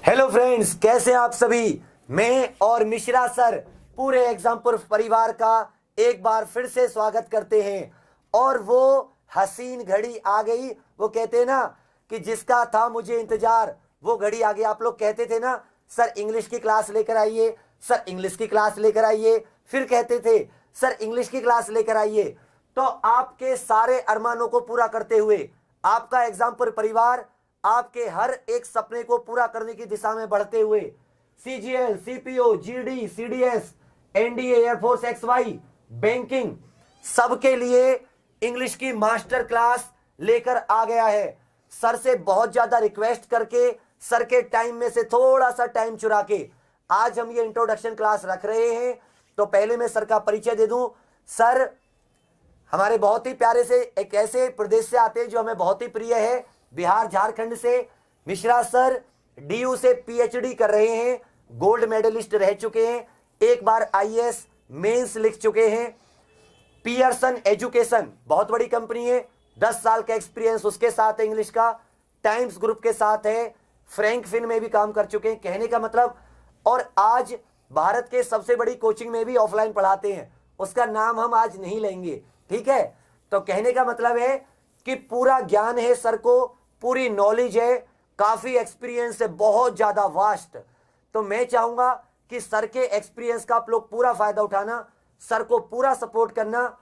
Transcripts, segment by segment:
Hello friends, कैसे हैं आप सभी। मैं और मिश्रा सर पूरे एग्जामपुर परिवार का एक बार फिर से स्वागत करते हैं। और वो हसीन घड़ी आ गई। वो कहते हैं ना कि जिसका था मुझे इंतजार वो घड़ी आ गई। आप लोग कहते थे ना सर इंग्लिश की क्लास लेकर आइए, सर इंग्लिश की क्लास लेकर आइए, फिर कहते थे सर इंग्लिश की क्लास लेकर आइए। तो आपके सारे अरमानों को पूरा करते हुए आपका एग्जामपुर परिवार आपके हर एक सपने को पूरा करने की दिशा में बढ़ते हुए CGL, CPO, GD, CDS, NDA, air force XY, banking सबके लिए इंग्लिश की मास्टर क्लास लेकर आ गया है। सर से बहुत ज्यादा रिक्वेस्ट करके, सर के टाइम में से थोड़ा सा टाइम चुरा के आज हम ये इंट्रोडक्शन क्लास रख रहे हैं। तो पहले मैं सर का परिचय दे दूं। सर हमारे बहुत ही प्यारे से एक ऐसे प्रदेश से आते हैं जो हमें बहुत ही प्रिय है, बिहार झारखंड से। मिश्रा सर डीयू से पीएचडी कर रहे हैं, गोल्ड मेडलिस्ट रह चुके हैं, एक बार आईएएस मेंस लिख चुके हैं। पियर्सन एजुकेशन बहुत बड़ी कंपनी है, 10 साल का एक्सपीरियंस उसके साथ है इंग्लिश का। टाइम्स ग्रुप के साथ है, फ्रैंकफिन में भी काम कर चुके हैं। कहने का मतलब, और आज भारत के सबसे बड़ी कोचिंग में भी ऑफलाइन पढ़ाते हैं, उसका नाम हम आज नहीं लेंगे, ठीक है। तो कहने का मतलब है कि पूरा ज्ञान है सर को, पूरी नॉलेज है, काफी एक्सपीरियंस है, बहुत ज्यादा वास्ट। तो मैं चाहूंगा कि सर के एक्सपीरियंस का आप लोग पूरा फायदा उठाना, सर को पूरा सपोर्ट करना,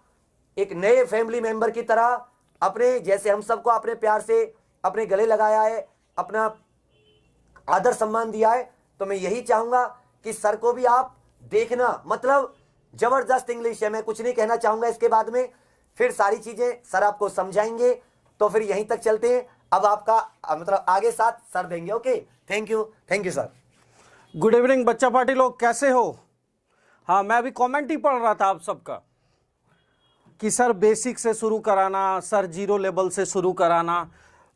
एक नए फैमिली मेंबर की तरह अपने जैसे हम सबको अपने प्यार से अपने गले लगाया है, अपना आदर सम्मान दिया है। तो मैं यही चाहूंगा कि सर को भी आप देखना, मतलब जबरदस्त इंग्लिश है। मैं कुछ नहीं कहना चाहूंगा इसके बाद में, फिर सारी चीजें सर आपको समझाएंगे। तो फिर यहीं तक चलते हैं। अब आपका मतलब आगे साथ सर देंगे। Okay, thank you sir. Good evening बच्चा पार्टी लोग, कैसे हो। हाँ, मैं अभी कमेंट ही पढ़ रहा था आप सबका कि सर बेसिक से शुरू कराना, सर जीरो लेवल से शुरू कराना।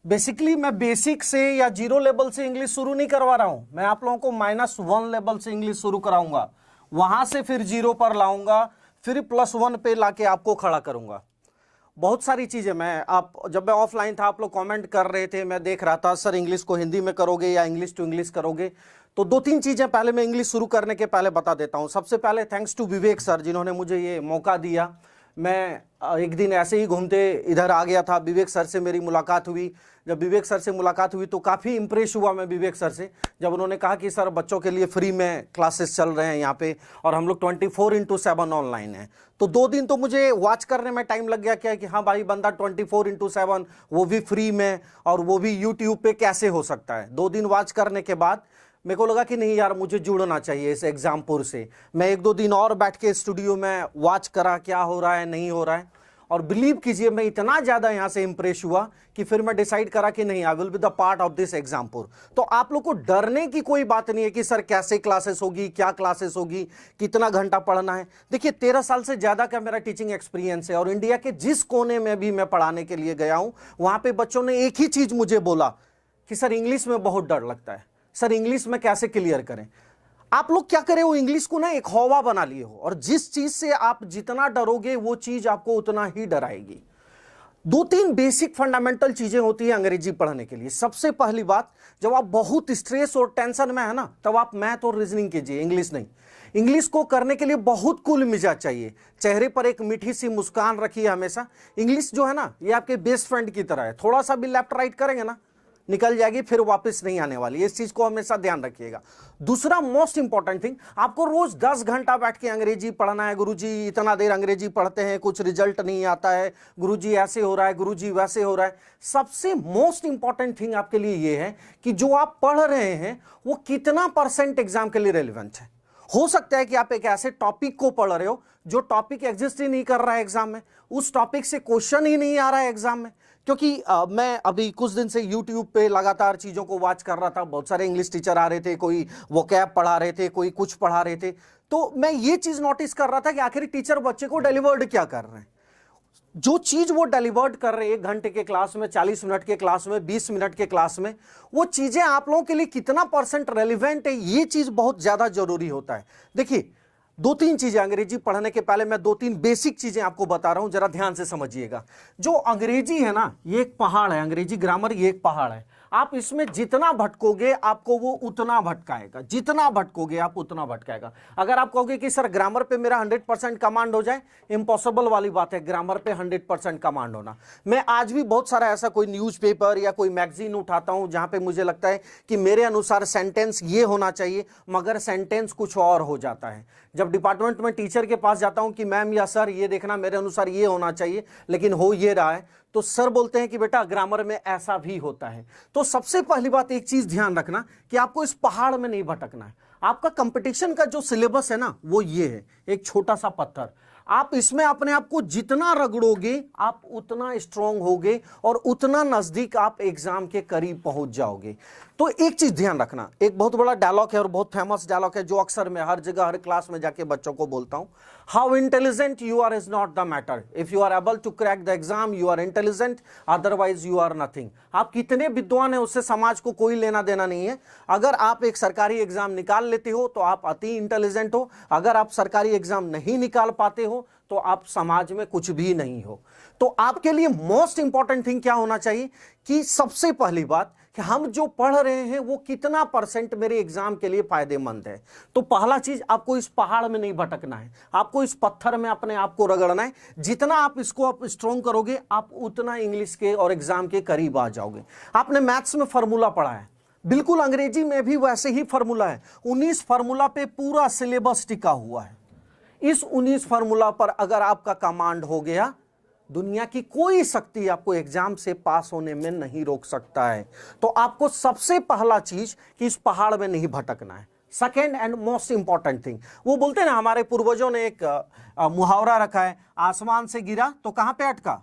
बेसिकली मैं बेसिक से या जीरो लेवल से इंग्लिश शुरू नहीं करवा रहा हूं। मैं आप लोगों को -1 लेवल से इंग्लिश शुरू कराऊंगा, वहां से फिर जीरो पर लाऊंगा, फिर +1 पे लाके आपको खड़ा करूंगा। बहुत सारी चीजें जब मैं ऑफलाइन था आप लोग कमेंट कर रहे थे, मैं देख रहा था सर इंग्लिश को हिंदी में करोगे या इंग्लिश टू इंग्लिश करोगे। तो 2-3 चीजें पहले मैं इंग्लिश शुरू करने के पहले बता देता हूं। सबसे पहले थैंक्स टू विवेक सर, जिन्होंने मुझे ये मौका दिया। मैं एक दिन ऐसे ही घूमते इधर आ गया था, विवेक सर से मेरी मुलाकात हुई। जब विवेक सर से मुलाकात हुई तो काफ़ी इंप्रेस हुआ मैं विवेक सर से, जब उन्होंने कहा कि सर बच्चों के लिए फ्री में क्लासेस चल रहे हैं यहाँ पे, और हम लोग 24x7 ऑनलाइन हैं। तो 2 दिन तो मुझे वॉच करने में टाइम लग गया, क्या कि हाँ भाई बंदा 24x7 वो भी फ्री में और वो भी यूट्यूब पे कैसे हो सकता है। 2 दिन वॉच करने के बाद मेरे को लगा कि नहीं यार, मुझे जुड़ना चाहिए इस एग्जामपुर से। मैं 1-2 दिन और बैठ के स्टूडियो में वॉच करा क्या हो रहा है नहीं हो रहा है, और बिलीव कीजिए मैं इतना ज़्यादा यहाँ से इंप्रेस हुआ कि फिर मैं डिसाइड करा कि नहीं, I will be the part of this Exampur. तो आप लोग को डरने की कोई बात नहीं है कि सर कैसे क्लासेस होगी, क्या क्लासेस होगी, कितना घंटा पढ़ना है। देखिए 13 साल से ज़्यादा का मेरा टीचिंग एक्सपीरियंस है, और इंडिया के जिस कोने में भी मैं पढ़ाने के लिए गया हूँ वहाँ पर बच्चों ने एक ही चीज़ मुझे बोला कि सर इंग्लिश में बहुत डर लगता है, सर इंग्लिश में कैसे क्लियर करें। आप लोग क्या करें, वो इंग्लिश को ना एक हौवा बना लिए हो, और जिस चीज से आप जितना डरोगे वो चीज आपको उतना ही डराएगी। 2-3 बेसिक फंडामेंटल चीजें होती है अंग्रेजी पढ़ने के लिए। सबसे पहली बात, जब आप बहुत स्ट्रेस और टेंशन में है ना, तब आप मैथ और रीजनिंग कीजिए, इंग्लिश नहीं। इंग्लिश को करने के लिए बहुत कूल मिजाज चाहिए, चेहरे पर एक मीठी सी मुस्कान रखिए हमेशा। इंग्लिश जो है ना, ये आपके बेस्ट फ्रेंड की तरह है, थोड़ा सा भी लेफ्ट राइट करेंगे ना निकल जाएगी, फिर वापस नहीं आने वाली। इस चीज को हमेशा ध्यान रखिएगा। दूसरा मोस्ट इंपॉर्टेंट थिंग, आपको रोज 10 घंटा बैठ के अंग्रेजी पढ़ना है। गुरुजी इतना देर अंग्रेजी पढ़ते हैं, कुछ रिजल्ट नहीं आता है, गुरुजी ऐसे हो रहा है, गुरुजी वैसे हो रहा है। सबसे मोस्ट इंपॉर्टेंट थिंग आपके लिए यह है कि जो आप पढ़ रहे हैं वो कितना % एग्जाम के लिए रेलिवेंट है। हो सकता है कि आप एक ऐसे टॉपिक को पढ़ रहे हो जो टॉपिक एग्जिस्ट ही नहीं कर रहा है एग्जाम में, उस टॉपिक से क्वेश्चन ही नहीं आ रहा है एग्जाम में। क्योंकि मैं अभी कुछ दिन से YouTube पे लगातार चीज़ों को वॉच कर रहा था, बहुत सारे इंग्लिश टीचर आ रहे थे, कोई वोकैब पढ़ा रहे थे, कोई कुछ पढ़ा रहे थे। तो मैं ये चीज़ नोटिस कर रहा था कि आखिर टीचर बच्चे को डिलीवर्ड क्या कर रहे हैं। जो चीज़ वो डिलीवर्ड कर रहे हैं 1 घंटे के क्लास में, 40 मिनट के क्लास में, 20 मिनट के क्लास में, वो चीज़ें आप लोगों के लिए कितना % रेलिवेंट है, ये चीज़ बहुत ज़्यादा जरूरी होता है। देखिए 2-3 चीजें अंग्रेजी पढ़ने के पहले मैं 2-3 बेसिक चीजें आपको बता रहा हूं, जरा ध्यान से समझिएगा। जो अंग्रेजी है ना, ये एक पहाड़ है, अंग्रेजी ग्रामर ये एक पहाड़ है। आप इसमें जितना भटकोगे आपको वो उतना भटकाएगा, जितना भटकोगे आप उतना भटकाएगा। अगर आप कहोगे कि सर ग्रामर पे मेरा 100% कमांड हो जाए, इम्पॉसिबल वाली बात है ग्रामर पे 100% कमांड होना। मैं आज भी बहुत सारा ऐसा कोई न्यूज़पेपर या कोई मैगजीन उठाता हूं जहां पे मुझे लगता है कि मेरे अनुसार सेंटेंस ये होना चाहिए, मगर सेंटेंस कुछ और हो जाता है। जब डिपार्टमेंट में टीचर के पास जाता हूं कि मैम या सर ये देखना मेरे अनुसार ये होना चाहिए, लेकिन हो ये रहा है, तो सर बोलते हैं कि बेटा ग्रामर में ऐसा भी होता है। तो सबसे पहली बात एक चीज ध्यान रखना कि आपको इस पहाड़ में नहीं भटकना है। आपका कंपटीशन का जो सिलेबस है ना, वो ये है, एक छोटा सा पत्थर। आप इसमें अपने आप को जितना रगड़ोगे आप उतना स्ट्रांग होगे और उतना नजदीक आप एग्जाम के करीब पहुंच जाओगे। तो एक चीज ध्यान रखना, एक बहुत बड़ा डायलॉग है और बहुत फेमस डायलॉग है जो अक्सर मैं हर जगह हर क्लास में जाके बच्चों को बोलता हूं। How intelligent you are is not the matter, if you are able to crack the exam you are intelligent, otherwise you are nothing. आप कितने विद्वान हैं उससे समाज को कोई लेना देना नहीं है। अगर आप एक सरकारी एग्जाम निकाल लेते हो तो आप अति इंटेलिजेंट हो, अगर आप सरकारी एग्जाम नहीं निकाल पाते हो तो आप समाज में कुछ भी नहीं हो। तो आपके लिए मोस्ट इंपॉर्टेंट थिंग क्या होना चाहिए कि सबसे पहली बात कि हम जो पढ़ रहे हैं वो कितना % मेरे एग्जाम के लिए फायदेमंद है। तो पहला चीज, आपको इस पहाड़ में नहीं भटकना है, आपको इस पत्थर में अपने आप को रगड़ना है। जितना आप इसको आप स्ट्रॉन्ग करोगे आप उतना इंग्लिश के और एग्जाम के करीब आ जाओगे। आपने मैथ्स में फॉर्मूला पढ़ा है, बिल्कुल अंग्रेजी में भी वैसे ही फॉर्मूला है। 19 फॉर्मूला पे पूरा सिलेबस टिका हुआ है। इस 19 फॉर्मूला पर अगर आपका कमांड हो गया, दुनिया की कोई शक्ति आपको एग्जाम से पास होने में नहीं रोक सकता है। तो आपको सबसे पहला चीज कि इस पहाड़ में नहीं भटकना है। Second and most important thing, वो बोलते हैं ना, हमारे पूर्वजों ने एक मुहावरा रखा है, आसमान से गिरा तो कहां पे अटका?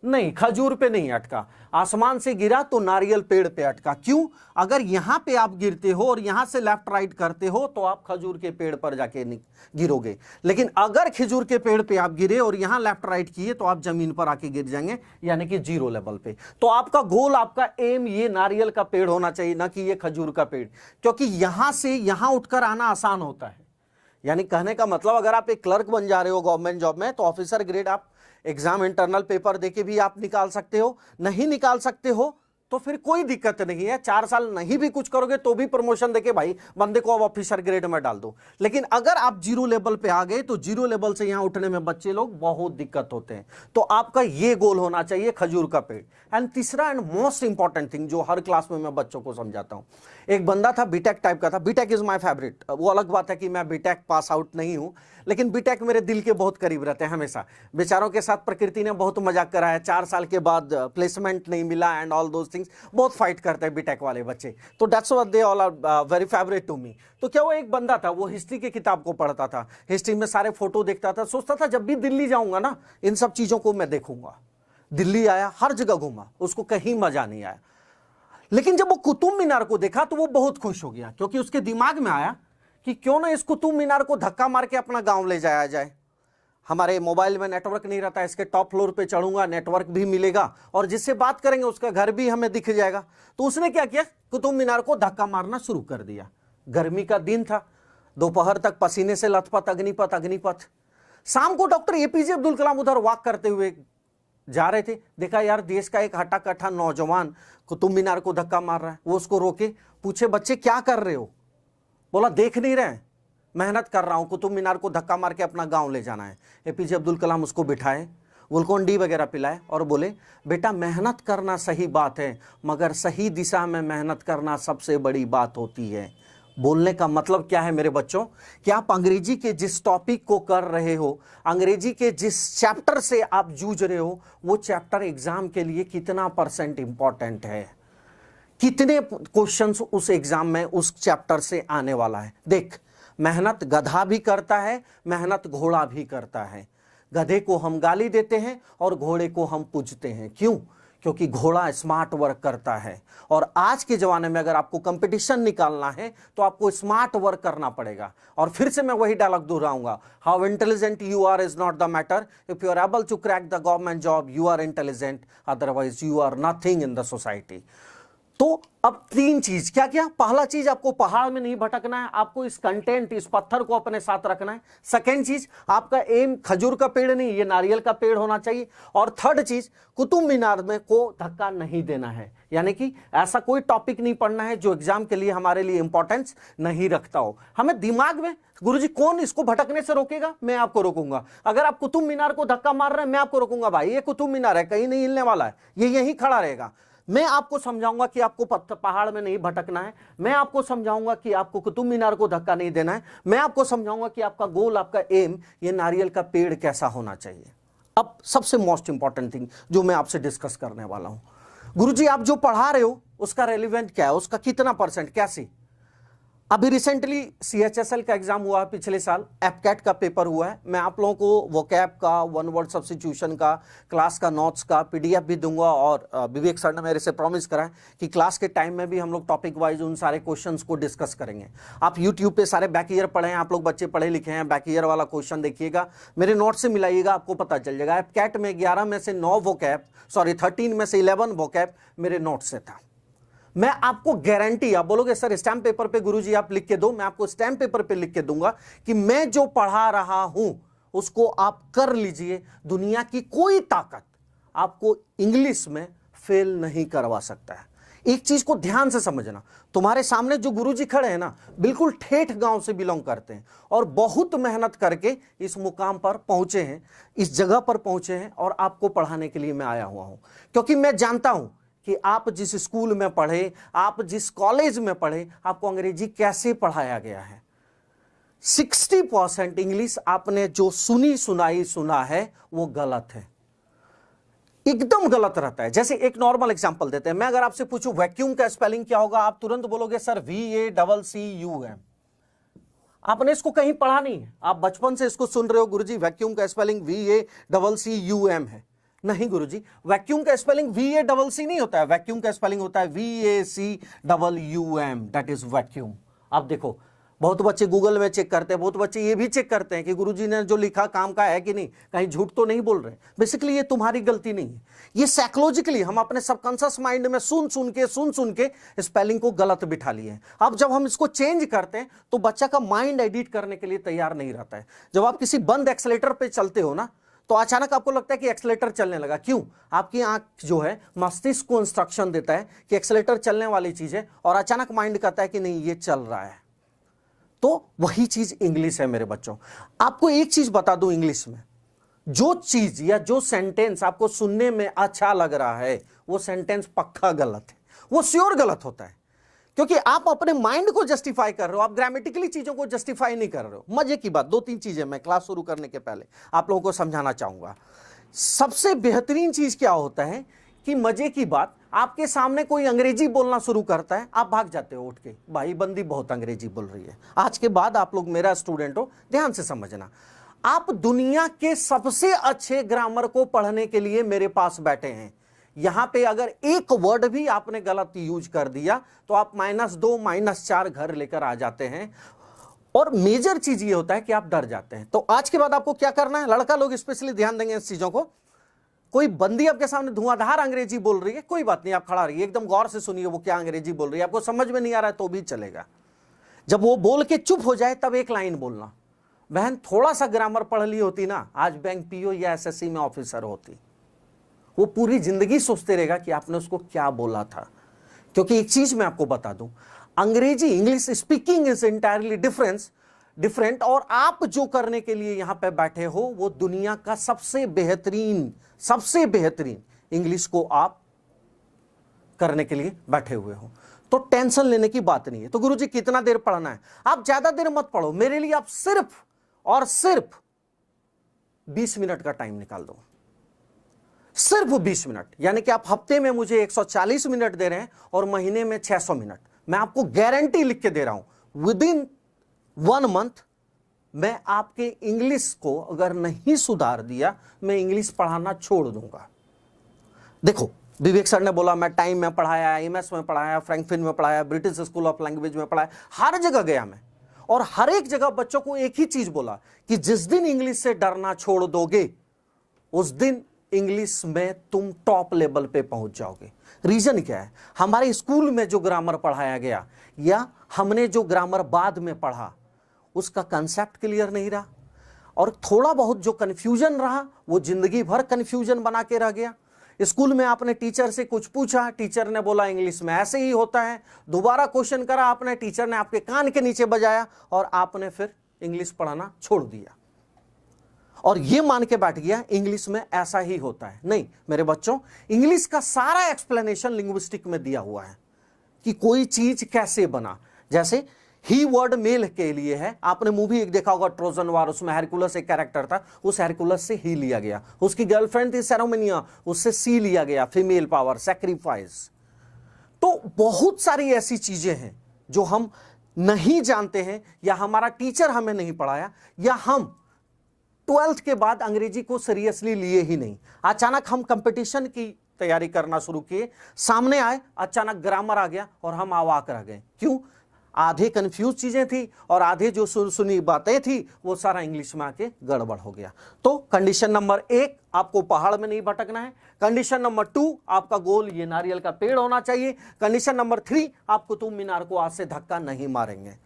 नहीं, खजूर पे नहीं अटका। आसमान से गिरा तो नारियल पेड़ पे अटका। क्यों? अगर यहां पे आप गिरते हो और यहां से लेफ्ट राइट करते हो तो आप खजूर के पेड़ पर जाके गिरोगे, लेकिन अगर खजूर के पेड़ पे आप गिरे और यहां लेफ्ट राइट किए तो आप जमीन पर आके गिर जाएंगे, यानी कि 0 लेवल पे। तो आपका गोल, आपका एम ये नारियल का पेड़ होना चाहिए, ना कि ये खजूर का पेड़, क्योंकि यहां से यहां उठकर आना आसान होता है। यानी कहने का मतलब, अगर आप एक क्लर्क बन जा रहे हो गवर्नमेंट जॉब में तो ऑफिसर ग्रेड आप एग्जाम इंटरनल पेपर देके भी आप निकाल सकते हो। नहीं निकाल सकते हो तो फिर कोई दिक्कत नहीं है, 4 साल नहीं भी कुछ करोगे तो भी प्रमोशन देके भाई बंदे को अब ऑफिसर ग्रेड में डाल दो। लेकिन अगर आप 0 लेवल पे आ गए तो 0 लेवल से यहां उठने में बच्चे लोग बहुत दिक्कत होते हैं। तो आपका ये गोल होना चाहिए, खजूर का पेड़। एंड तीसरा एंड मोस्ट इंपॉर्टेंट थिंग जो हर क्लास में मैं बच्चों को समझाता हूं, एक बंदा था बीटेक टाइप का था। BTech is my favourite. वो अलग बात है कि मैं बीटेक पास आउट नहीं हूं, लेकिन बीटेक मेरे दिल के बहुत करीब रहते हैं हमेशा। बेचारों के साथ प्रकृति ने बहुत मजाक करा है, 4 साल के बाद प्लेसमेंट नहीं मिला एंड ऑल दोज थिंग्स। बहुत फाइट करते हैं बीटेक वाले बच्चे, तो that's what they all are very favourite to me. तो क्या वो एक बंदा था, वो हिस्ट्री की किताब को पढ़ता था, हिस्ट्री में सारे फोटो देखता था, सोचता था जब भी दिल्ली जाऊंगा ना इन सब चीजों को मैं देखूंगा। दिल्ली आया, हर जगह घूमा, उसको कहीं मजा नहीं आया। लेकिन जब वो कुतुब मीनार को देखा तो वो बहुत खुश हो गया, क्योंकि उसके दिमाग में आया कि क्यों ना इस कुतुब मीनार को धक्का मार के अपना गांव ले जाया जाए। हमारे मोबाइल में नेटवर्क नहीं रहता, इसके टॉप फ्लोर पे चढ़ूंगा, नेटवर्क भी मिलेगा और जिससे बात करेंगे उसका घर भी हमें दिख जाएगा। तो उसने क्या किया, कुतुब मीनार को धक्का मारना शुरू कर दिया। गर्मी का दिन था, दोपहर तक पसीने से लथपथ, अग्निपथ अग्निपथ। शाम को डॉक्टर एपीजे अब्दुल कलाम उधर वॉक करते हुए जा रहे थे, देखा यार देश का एक हट्टा कट्टा नौजवान कुतुब मीनार को धक्का मार रहा है। वो उसको रोके, पूछे बच्चे क्या कर रहे हो? बोला देख नहीं रहे, मेहनत कर रहा हूं, कुतुब मीनार को धक्का मार के अपना गांव ले जाना है। एपीजे अब्दुल कलाम उसको बिठाए, ग्लूकोन डी वगैरह पिलाए और बोले बेटा मेहनत करना सही बात है, मगर सही दिशा में मेहनत करना सबसे बड़ी बात होती है। बोलने का मतलब क्या है मेरे बच्चों, कि आप अंग्रेजी के जिस टॉपिक को कर रहे हो, अंग्रेजी के जिस चैप्टर से आप जूझ रहे हो, वो चैप्टर एग्जाम के लिए कितना % इंपॉर्टेंट है, कितने क्वेश्चंस उस एग्जाम में उस चैप्टर से आने वाला है। देख, मेहनत गधा भी करता है, मेहनत घोड़ा भी करता है। गधे को हम गाली देते हैं और घोड़े को हम पूजते हैं। क्यों? क्योंकि घोड़ा स्मार्ट वर्क करता है। और आज के जमाने में अगर आपको कंपटीशन निकालना है तो आपको स्मार्ट वर्क करना पड़ेगा। और फिर से मैं वही डायलॉग दोहराऊंगा, how intelligent you are is not the matter, if you are able to crack the government job you are intelligent, otherwise you are nothing in the society. तो अब तीन चीज, क्या क्या? पहला चीज, आपको पहाड़ में नहीं भटकना है, आपको इस कंटेंट, इस पत्थर को अपने साथ रखना है। सेकेंड चीज, आपका एम खजूर का पेड़ नहीं, ये नारियल का पेड़ होना चाहिए। और थर्ड चीज, कुतुब मीनार में को धक्का नहीं देना है, यानी कि ऐसा कोई टॉपिक नहीं पढ़ना है जो एग्जाम के लिए हमारे लिए इंपॉर्टेंस नहीं रखता हो। हमें दिमाग में, गुरुजी कौन इसको भटकने से रोकेगा? मैं आपको रोकूंगा। अगर आप कुतुब मीनार को धक्का मार रहे हैं, मैं आपको रोकूंगा, भाई ये कुतुब मीनार है, कहीं नहीं हिलने वाला है, ये यहीं खड़ा रहेगा। मैं आपको समझाऊंगा कि आपको पहाड़ में नहीं भटकना है, मैं आपको समझाऊंगा कि आपको कुतुब मीनार को धक्का नहीं देना है, मैं आपको समझाऊंगा कि आपका गोल, आपका एम, ये नारियल का पेड़ कैसा होना चाहिए। अब सबसे मोस्ट इंपॉर्टेंट थिंग जो मैं आपसे डिस्कस करने वाला हूं, गुरुजी आप जो पढ़ा रहे हो उसका रेलिवेंट क्या है, उसका कितना परसेंट, कैसे? अभी रिसेंटली CHSL का एग्जाम हुआ है, पिछले साल एपकैट का पेपर हुआ है। मैं आप लोगों को वोकैब का, वन वर्ड सब्स्टिट्यूशन का, क्लास का नोट्स का PDF भी दूंगा। और विवेक सर ने मेरे से प्रॉमिस करा है कि क्लास के टाइम में भी हम लोग टॉपिक वाइज उन सारे क्वेश्चंस को डिस्कस करेंगे। आप यूट्यूब पे सारे बैक ईयर पढ़े हैं, आप लोग बच्चे पढ़े लिखे हैं, बैक ईयर वाला क्वेश्चन देखिएगा, मेरे नोट से मिलाइएगा, आपको पता चल जाएगा। एपकैट में 11 में से 9 वोकैब, 13 में से 11 वोकैब मेरे नोट से था। मैं आपको गारंटी, आप बोलोगे सर स्टैम्प पेपर पे गुरुजी आप लिख के दो, मैं आपको स्टैम्प पेपर पे लिख के दूंगा कि मैं जो पढ़ा रहा हूं उसको आप कर लीजिए। दुनिया की कोई ताकत आपको इंग्लिश में फेल नहीं करवा सकता है। एक चीज को ध्यान से समझना, तुम्हारे सामने जो गुरुजी खड़े हैं ना, बिल्कुल ठेठ गांव से बिलोंग करते हैं और बहुत मेहनत करके इस मुकाम पर पहुंचे हैं, इस जगह पर पहुंचे हैं, और आपको पढ़ाने के लिए मैं आया हुआ हूं। क्योंकि मैं जानता हूं कि आप जिस स्कूल में पढ़े, आप जिस कॉलेज में पढ़े, आपको अंग्रेजी कैसे पढ़ाया गया है। 60% इंग्लिश आपने जो सुना है वो गलत है, एकदम गलत रहता है। जैसे एक नॉर्मल एग्जांपल देते हैं, मैं अगर आपसे पूछूं वैक्यूम का स्पेलिंग क्या होगा, आप तुरंत बोलोगे सर VACCUM। आपने इसको कहीं पढ़ा नहीं है, आप बचपन से इसको सुन रहे हो, गुरुजी वैक्यूम का स्पेलिंग VACCUM है। नहीं गुरुजी, वैक्यूम का स्पेलिंग VACC नहीं होता है, वैक्यूम का स्पेलिंग होता है VACWUM, दैट इज वैक्यूम। आप देखो, बहुत बच्चे गूगल में चेक करते हैं, बहुत बच्चे ये भी चेक करते हैं कि गुरुजी ने जो लिखा काम का है कि नहीं, कहीं झूठ तो नहीं बोल रहे। बेसिकली ये तुम्हारी गलती नहीं है, ये साइकोलॉजिकली हम अपने सबकॉन्शियस माइंड में सुन सुन के स्पेलिंग को गलत बिठा लिए हैं। अब जब हम इसको चेंज करते हैं तो बच्चा का माइंड एडिट करने के लिए तैयार नहीं रहता है। जब आप किसी बंद एक्सेलेटर पे चलते हो ना, तो अचानक आपको लगता है कि एक्सेलेटर चलने लगा। क्यों? आपकी आंख जो है मस्तिष्क को इंस्ट्रक्शन देता है कि एक्सेलेटर चलने वाली चीज है, और अचानक माइंड कहता है कि नहीं ये चल रहा है। तो वही चीज इंग्लिश है मेरे बच्चों। आपको एक चीज बता दूं, इंग्लिश में जो चीज या जो सेंटेंस आपको सुनने में अच्छा लग रहा है वो सेंटेंस पक्का गलत है, वो श्योर गलत होता है। क्योंकि आप अपने माइंड को जस्टिफाई कर रहे हो, आप ग्रामेटिकली चीजों को जस्टिफाई नहीं कर रहे हो। मजे की बात, 2-3 चीजें मैं क्लास शुरू करने के पहले आप लोगों को समझाना चाहूंगा। सबसे बेहतरीन चीज क्या होता है कि मजे की बात, आपके सामने कोई अंग्रेजी बोलना शुरू करता है, आप भाग जाते हो उठ के, भाई बंदी बहुत अंग्रेजी बोल रही है। आज के बाद आप लोग मेरा स्टूडेंट हो, ध्यान से समझना, आप दुनिया के सबसे अच्छे ग्रामर को पढ़ने के लिए मेरे पास बैठे हैं। यहां पे अगर एक वर्ड भी आपने गलत यूज कर दिया तो आप -2 -4 घर लेकर आ जाते हैं। और मेजर चीज ये होता है कि आप डर जाते हैं। तो आज के बाद आपको क्या करना है, लड़का लोग स्पेशली ध्यान देंगे इस चीजों को। कोई बंदी आपके सामने धुआंधार अंग्रेजी बोल रही है, कोई बात नहीं, आप खड़ा रहिए, एकदम गौर से सुनिए वो क्या अंग्रेजी बोल रही है। आपको समझ में नहीं आ रहा है तो भी चलेगा। जब वो बोल के चुप हो जाए तब एक लाइन बोलना, बहन थोड़ा सा ग्रामर पढ़ ली होती ना, आज बैंक PO या SSC में ऑफिसर होती। वो पूरी जिंदगी सोचते रहेगा कि आपने उसको क्या बोला था। क्योंकि एक चीज मैं आपको बता दूं, अंग्रेजी, English speaking is entirely different. और आप जो करने के लिए यहां पे बैठे हो वो दुनिया का सबसे बेहतरीन इंग्लिश को आप करने के लिए बैठे हुए हो। तो टेंशन लेने की बात नहीं है। तो गुरुजी कितना देर पढ़ना है, आप ज्यादा देर मत पढ़ो, मेरे लिए आप सिर्फ और सिर्फ 20 मिनट का टाइम निकाल दो, सिर्फ 20 मिनट। यानी कि आप हफ्ते में मुझे 140 मिनट दे रहे हैं और महीने में 600 मिनट। मैं आपको गारंटी लिख के दे रहा हूं, विदिन 1 मंथ मैं आपके इंग्लिश को अगर नहीं सुधार दिया, मैं इंग्लिश पढ़ाना छोड़ दूंगा। देखो, विवेक सर ने बोला मैं टाइम में पढ़ाया, MS में पढ़ाया, फ्रैंकफिन में पढ़ाया, ब्रिटिश स्कूल ऑफ लैंग्वेज में पढ़ाया, हर जगह गया मैं, और हर एक जगह बच्चों को एक ही चीज बोला कि जिस दिन इंग्लिश से डरना छोड़ दोगे उस दिन इंग्लिश में तुम टॉप लेवल पे पहुंच जाओगे। रीजन क्या है? हमारे स्कूल में जो ग्रामर पढ़ाया गया या हमने जो ग्रामर बाद में पढ़ा उसका कंसेप्ट क्लियर नहीं रहा, और थोड़ा बहुत जो कंफ्यूजन रहा वो जिंदगी भर कंफ्यूजन बना के रह गया। स्कूल में आपने टीचर से कुछ पूछा, टीचर ने बोला इंग्लिश में ऐसे ही होता है, दोबारा क्वेश्चन करा आपने, टीचर ने आपके कान के नीचे बजाया और आपने फिर इंग्लिश पढ़ाना छोड़ दिया और ये मान के बैठ गया इंग्लिश में ऐसा ही होता है। नहीं मेरे बच्चों, इंग्लिश का सारा एक्सप्लेनेशन लिंग्विस्टिक में दिया हुआ है कि कोई चीज कैसे बना। जैसे ही वर्ड मेल के लिए है, आपने मूवी एक देखा होगा ट्रोजन वार, उसमें हेरकुलस एक कैरेक्टर था, उस हेरकुलस से ही लिया गया। उसकी गर्लफ्रेंड थी सेरेमनिया, उससे सी लिया गया, फीमेल पावर, सैक्रिफाइस। तो बहुत सारी ऐसी चीजें हैं जो हम नहीं जानते हैं या हमारा टीचर हमें नहीं पढ़ाया या हम 12th के बाद अंग्रेजी को सीरियसली लिए ही नहीं। अचानक हम कंपटीशन की तैयारी करना शुरू किए, सामने आए, अचानक ग्रामर आ गया और हम अवाक रह गए। क्यों? आधे कंफ्यूज चीजें थी और आधे जो सुनी बातें थी वो सारा इंग्लिश में आके गड़बड़ हो गया। तो कंडीशन नंबर 1, आपको पहाड़ में नहीं भटकना है। कंडीशन नंबर 2, आपका गोल ये नारियल का पेड़ होना चाहिए। कंडीशन नंबर 3, आप कुतुब मीनार को आज से धक्का नहीं मारेंगे।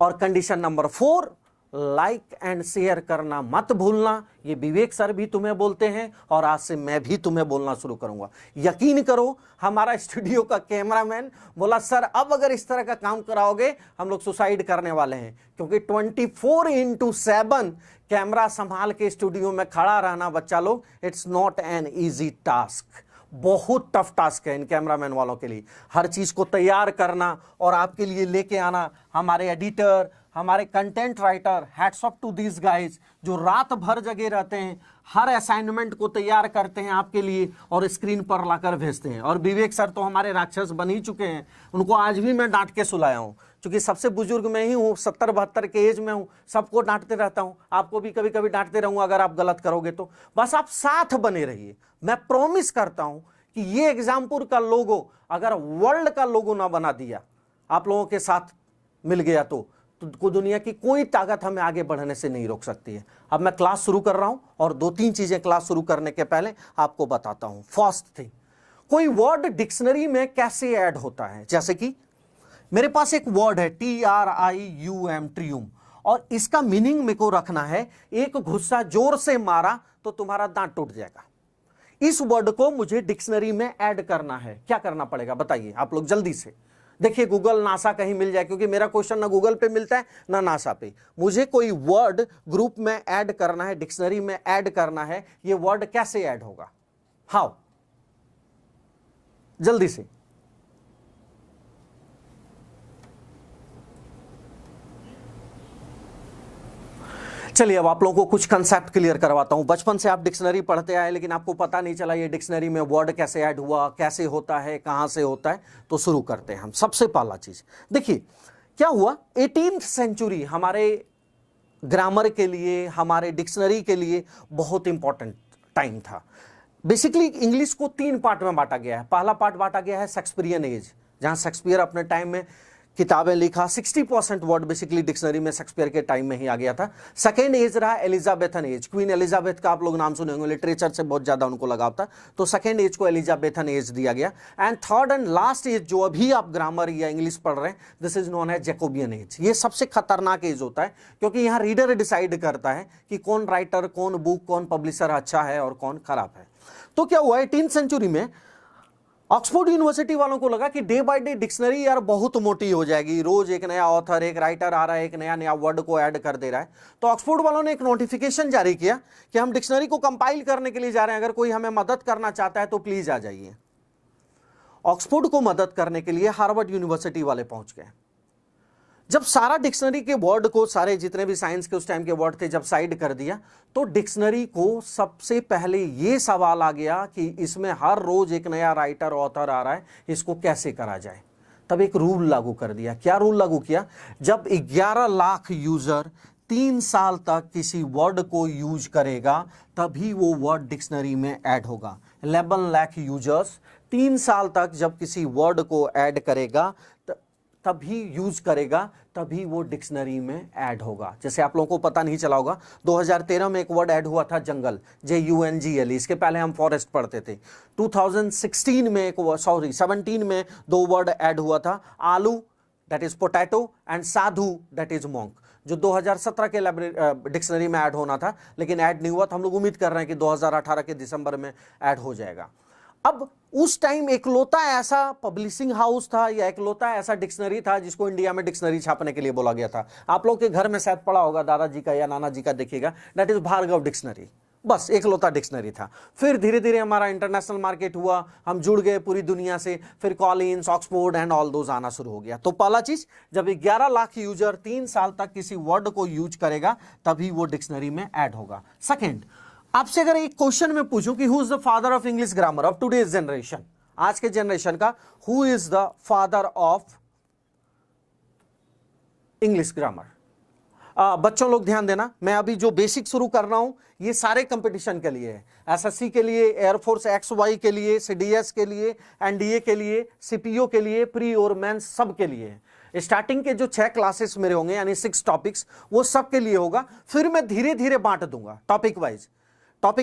और condition number 4, like and share करना मत भूलना। ये विवेक सर भी तुम्हें बोलते हैं और आज से मैं भी तुम्हें बोलना शुरू करूंगा। यकीन करो, हमारा स्टूडियो का कैमरामैन बोला सर अब अगर इस तरह का काम कराओगे हम लोग सुसाइड करने वाले हैं, क्योंकि 24/7 कैमरा संभाल के स्टूडियो में खड़ा रहना बच्चा लोग, it's not an easy task. बहुत टफ टास्क है इन कैमरामैन वालों के लिए। हर चीज को तैयार करना और आपके लिए लेके आना। हमारे एडिटर, हमारे content writer, hats off to these guys जो रात भर जगे रहते हैं, हर असाइनमेंट को तैयार करते हैं आपके लिए और स्क्रीन पर लाकर भेजते हैं। और विवेक सर तो हमारे राक्षस बन ही चुके हैं, उनको आज भी मैं डांट के सुलाया हूं, क्योंकि सबसे बुजुर्ग मैं ही हूं, 70-72 के एज में हूं, सबको डांटते रहता हूं। आपको भी कभी कभी डांटते रहूंगा अगर आप गलत करोगे तो। बस आप साथ बने रहिए। मैं प्रॉमिस करता हूं कि ये एग्जामपुर का लोगो अगर वर्ल्ड का लोगो ना बना दिया, आप लोगों के साथ मिल गया तो दुनिया की कोई ताकत हमें आगे बढ़ने से नहीं रोक सकती है। अब मैं क्लास शुरू कर रहा हूं और 2-3 चीजें क्लास शुरू करने के पहले आपको बताता हूं। फर्स्ट थिंग, कोई वर्ड डिक्शनरी में कैसे ऐड होता है। जैसे कि मेरे पास एक वर्ड है TRIUM, ट्रियूम, और इसका मीनिंग मेरे को रखना है एक घुस्सा जोर से मारा तो तुम्हारा दांत टूट जाएगा। इस वर्ड को मुझे डिक्शनरी में ऐड करना है। क्या करना पड़ेगा बताइए आप लोग जल्दी से। देखिए गूगल, नासा कहीं मिल जाए, क्योंकि मेरा क्वेश्चन ना गूगल पे मिलता है ना नासा पे। मुझे कोई वर्ड ग्रुप में ऐड करना है, डिक्शनरी में ऐड करना है। ये वर्ड कैसे ऐड होगा? हाउ? जल्दी से। चलिए अब आप लोगों को कुछ कंसेप्ट क्लियर करवाता हूं। बचपन से आप डिक्शनरी पढ़ते आए लेकिन आपको पता नहीं चला ये डिक्शनरी में वर्ड कैसे ऐड हुआ, कैसे होता है, कहां से होता है। तो शुरू करते हैं हम। सबसे पहला चीज देखिए क्या हुआ, 18th सेंचुरी हमारे ग्रामर के लिए, हमारे डिक्शनरी के लिए बहुत इंपॉर्टेंट टाइम था। बेसिकली इंग्लिश को 3 पार्ट में बांटा गया है। पहला पार्ट बांटा गया है शेक्सपियरियन एज, जहां शेक्सपियर अपने टाइम में किताबें लिखा। 60% वर्ड बेसिकली डिक्शनरी में शेक्सपियर के टाइम में ही आ गया था। सेकेंड एज रहा एलिजाबेथन एज। क्वीन एलिजाबेथ का आप लोग नाम सुने होंगे, लिटरेचर से बहुत ज्यादा उनको लगाव था, तो सेकेंड एज को एलिजाबेथन एज दिया गया। And third and last age जो अभी आप ग्रामर या इंग्लिश पढ़ रहे हैं, this is known as Jacobean age. ये सबसे खतरनाक एज होता है, क्योंकि यहाँ रीडर डिसाइड करता है कि कौन राइटर, कौन बुक, कौन पब्लिशर अच्छा है और कौन खराब है। तो क्या हुआ, 18th सेंचुरी में ऑक्सफोर्ड यूनिवर्सिटी वालों को लगा कि डे बाय डे डिक्शनरी यार बहुत मोटी हो जाएगी, रोज एक नया ऑथर, एक राइटर आ रहा है, एक नया वर्ड को ऐड कर दे रहा है। तो ऑक्सफोर्ड वालों ने एक नोटिफिकेशन जारी किया कि हम डिक्शनरी को कंपाइल करने के लिए जा रहे हैं, अगर कोई हमें मदद करना चाहता है तो प्लीज आ जाइए। ऑक्सफोर्ड को मदद करने के लिए हार्वर्ड यूनिवर्सिटी वाले पहुंच गए। जब सारा डिक्शनरी के वर्ड को, सारे जितने भी साइंस के उस टाइम के वर्ड थे, जब साइड कर दिया, तो डिक्शनरी को सबसे पहले ये सवाल आ गया कि इसमें हर रोज एक नया राइटर, ऑथर आ रहा है, इसको कैसे करा जाए। तब एक रूल लागू कर दिया। क्या रूल लागू किया? जब 11 लाख यूजर 3 साल तक किसी वर्ड को यूज करेगा तभी वो वर्ड डिक्शनरी में ऐड होगा। 11 लाख यूजर्स 3 साल तक जब किसी वर्ड को ऐड करेगा तभी यूज करेगा, तभी वो डिक्शनरी में ऐड होगा। जैसे आप लोगों को पता नहीं चला होगा, 2013 में एक वर्ड ऐड हुआ था जंगल, JUNGL, इसके पहले हम फॉरेस्ट पढ़ते थे। 2016 में 17 में 2 वर्ड ऐड हुआ था, आलू that is potato and Sadhu that is monk, जो 2017 के डिक्शनरी में ऐड होना था, लेकिन ऐड नहीं हुआ। तो हम लोग उम्मीद कर रहे हैं कि 2018 के दिसंबर में ऐड हो जाएगा। अब उस टाइम एकलौता ऐसा पब्लिशिंग हाउस था या एकलौता ऐसा डिक्शनरी था जिसको इंडिया में डिक्शनरी छापने के लिए बोला गया था। आप लोग के घर में शायद पड़ा होगा, दादाजी का या नाना जी का देखिएगा, दैट इज भार्गव डिक्शनरी। बस एकलौता डिक्शनरी था। फिर धीरे धीरे हमारा इंटरनेशनल मार्केट हुआ, हम जुड़ गए पूरी दुनिया से, फिर Collins, Oxford and all those आना शुरू हो गया। तो पहला चीज, जब 11 लाख यूजर 3 साल तक किसी वर्ड को यूज करेगा तभी वो डिक्शनरी में ऐड होगा। सेकेंड, आपसे अगर एक क्वेश्चन में पूछूं कि who is the father of English grammar of today's generation, आज के जनरेशन का who is the father of English grammar, बच्चों लोग ध्यान देना, मैं अभी जो बेसिक शुरू कर रहा हूं ये सारे कंपटीशन के लिए है, एसएससी के लिए, एयरफोर्स XY के लिए, CDS के लिए, NDA के लिए, CPO के लिए, प्री और मेंस सब के लिए है। स्टार्टिंग के जो 6 क्लासेस मेरे होंगे यानी 6 टॉपिक्स, वो सब के लिए होगा। फिर मैं धीरे धीरे बांट दूंगा टॉपिक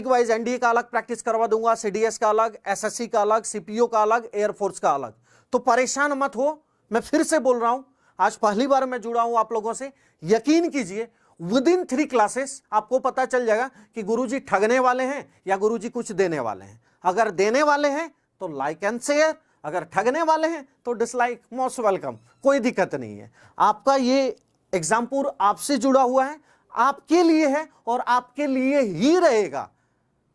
वाइज NDA का अलग प्रैक्टिस करवा दूंगा, CDS का अलग, SSC का अलग, CPO का अलग, एयरफोर्स का अलग। तो परेशान मत हो, मैं फिर से बोल रहा हूं, आज पहली बार मैं जुड़ा हूं आप लोगों से, यकीन कीजिए विद इन 3 क्लासेस आपको पता चल जाएगा कि गुरुजी ठगने वाले हैं या गुरुजी कुछ देने वाले हैं। अगर देने वाले हैं तो लाइक एंड शेयर, अगर ठगने वाले हैं तो डिसलाइक, मोस्ट वेलकम, कोई दिक्कत नहीं है। आपका ये एग्जाम्पुल आपसे जुड़ा हुआ है, आपके लिए है और आपके लिए ही रहेगा,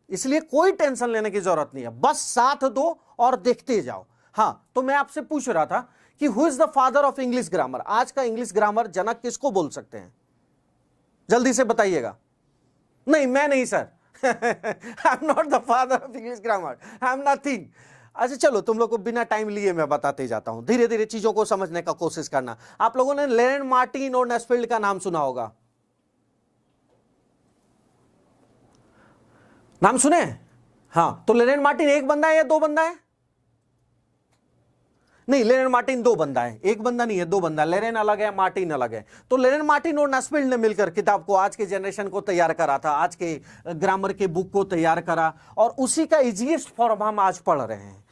इसलिए कोई टेंशन लेने की जरूरत नहीं है, बस साथ दो और देखते जाओ। हां, तो मैं आपसे पूछ रहा था कि who is the father of English grammar, आज का इंग्लिश ग्रामर जनक किसको बोल सकते हैं, जल्दी से बताइएगा। नहीं, मैं नहीं sir, I am not the father of English grammar, I am nothing. अच्छा चलो, तुम लोग को बिना टाइम लिए मैं बताते जाता हूं, धीरे धीरे चीजों को समझने का कोशिश करना। आप लोगों ने लेरेन मार्टिन और नेस्फील्ड का नाम सुना होगा, नाम सुने? हां, तो लेरेन मार्टिन एक बंदा है या 2 बंदा है? नहीं, लेरेन मार्टिन 2 बंदा है, एक बंदा नहीं है, 2 बंदा। लेरेन अलग है, मार्टिन अलग है। तो लेरेन मार्टिन और नेस्फील्ड ने मिलकर किताब को, आज के जनरेशन को तैयार करा था, आज के ग्रामर के बुक को तैयार करा, और उसी का इजीएस्ट फॉर्म हम आज पढ़ रहे हैं।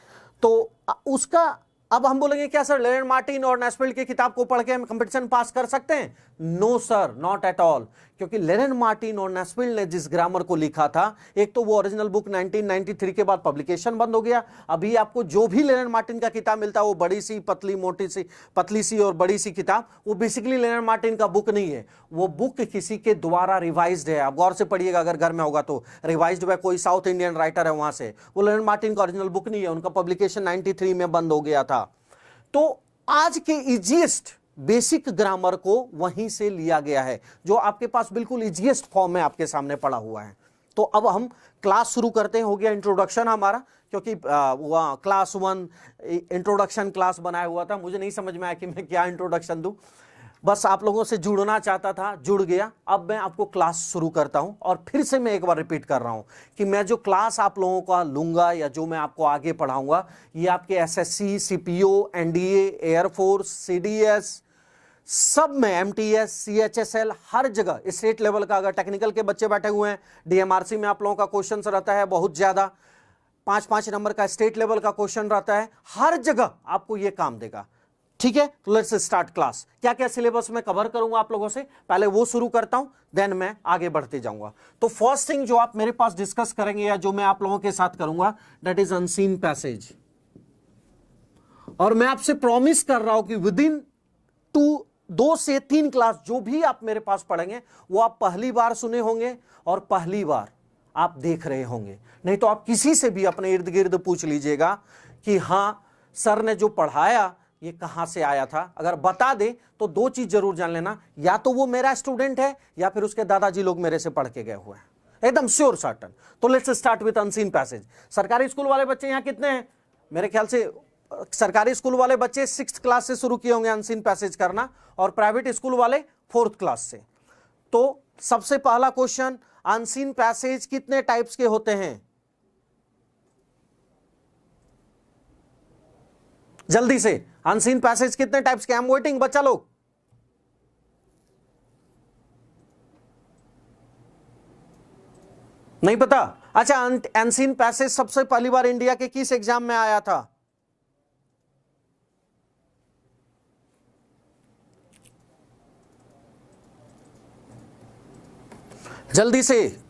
तो उसका अब हम बोलेंगे क्या सर लेरेन मार्टिन और नेस्फील्ड की किताब को पढ़ के हम कंपटीशन पास कर सकते हैं? No sir, not at all, क्योंकि लेरेन मार्टिन और नेस्फील्ड ने जिस ग्रामर को लिखा था, एक तो वो ओरिजिनल बुक 1993 के बाद पब्लिकेशन बंद हो गया। अभी आपको जो भी लेरेन मार्टिन का किताब मिलता है वो बड़ी सी पतली मोटी सी, पतली सी और बड़ी सी किताब, वो बेसिकली लेरेन मार्टिन का बुक नहीं है, वो बुक किसी के द्वारा रिवाइज्ड है। आप गौर से पढ़िएगा अगर घर में होगा तो, रिवाइज्ड बाय कोई साउथ इंडियन राइटर है वहां से, वो लेरेन मार्टिन का ओरिजिनल बुक नहीं है, उनका पब्लिकेशन 93 में बंद हो गया था। तो आज के इजीएस्ट बेसिक ग्रामर को वहीं से लिया गया है, जो आपके पास बिल्कुल इजीएस्ट फॉर्म में आपके सामने पड़ा हुआ है। तो अब हम क्लास शुरू करते हैं। हो गया इंट्रोडक्शन हमारा, क्योंकि क्लास 1 इंट्रोडक्शन क्लास बनाया हुआ था, मुझे नहीं समझ में आया कि मैं क्या इंट्रोडक्शन दूं, बस आप लोगों से जुड़ना चाहता था, जुड़ गया। अब मैं आपको क्लास शुरू करता हूं, और फिर से मैं एक बार रिपीट कर रहा हूं कि मैं जो क्लास आप लोगों का लूंगा या जो मैं आपको आगे पढ़ाऊंगा, ये आपके SSC, CPO, NDA, air force, CDS सब में, MTS, CHSL, हर जगह स्टेट लेवल का, अगर टेक्निकल के बच्चे बैठे हुए हैं, DMRC में आप लोगों का क्वेश्चन रहता है बहुत ज्यादा, 5-5 नंबर का स्टेट लेवल का क्वेश्चन रहता है, हर जगह आपको यह काम देगा। ठीक है, तो लेट्स स्टार्ट क्लास। क्या क्या सिलेबस में कवर करूंगा आप लोगों से, पहले वो शुरू करता हूं, देन मैं आगे बढ़ते जाऊंगा। तो फर्स्ट थिंग जो आप मेरे पास डिस्कस करेंगे या जो मैं आप लोगों के साथ करूंगा, दैट इज अनसीन पैसेज। और मैं आपसे प्रॉमिस कर रहा हूं कि विद इन 2 से 3 क्लास जो भी आप मेरे पास पढ़ेंगे वो आप पहली बार सुने होंगे और पहली बार आप देख रहे होंगे। नहीं तो आप किसी से भी अपने इर्द गिर्द पूछ लीजिएगा कि हां सर ने जो पढ़ाया ये कहां से आया था। अगर बता दे तो 2 चीज जरूर जान लेना, या तो वो मेरा स्टूडेंट है या फिर उसके दादाजी लोग मेरे से पढ़ के गए हुए हैं, एकदम श्योर सर्टन। तो let's start with unseen passage. सरकारी स्कूल वाले बच्चे यहां कितने हैं? मेरे ख्याल से सरकारी स्कूल वाले बच्चे 6th क्लास से शुरू किए होंगे अनसीन पैसेज करना, और प्राइवेट स्कूल वाले 4th क्लास से। तो सबसे पहला क्वेश्चन, अनसीन पैसेज कितने टाइप्स के होते हैं? जल्दी से, अनसीन पैसेज कितने टाइप्स के? आई एम वेटिंग बच्चा लोग। नहीं पता? अच्छा, अनसीन पैसेज सबसे पहली बार इंडिया के किस एग्जाम में आया था? जल्दी से।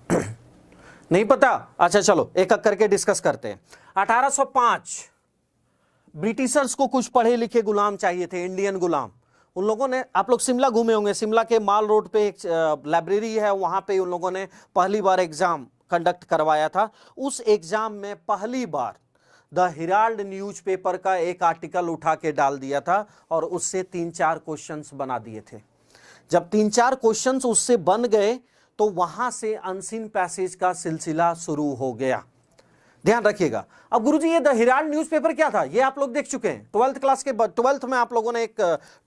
नहीं पता? अच्छा चलो एक एक करके डिस्कस करते हैं। 1805 ब्रिटिशर्स को कुछ पढ़े लिखे गुलाम चाहिए थे, इंडियन गुलाम। उन लोगों ने, आप लोग शिमला घूमे होंगे, शिमला के माल रोड पे एक लाइब्रेरी है, वहां पे उन लोगों ने पहली बार एग्जाम कंडक्ट करवाया था। उस एग्जाम में पहली बार द हिराल्ड न्यूज़पेपर का एक आर्टिकल उठा के डाल दिया था और उससे 3-4 क्वेश्चंस बना दिए थे। जब 3-4 क्वेश्चंस उससे बन गए तो वहां से अनसीन पैसेज का सिलसिला शुरू हो गया। ध्यान रखिएगा। अब गुरुजी ये द हिराल्ड न्यूज़पेपर क्या था? ये आप लोग देख चुके हैं 12th क्लास के, 12th में आप लोगों ने एक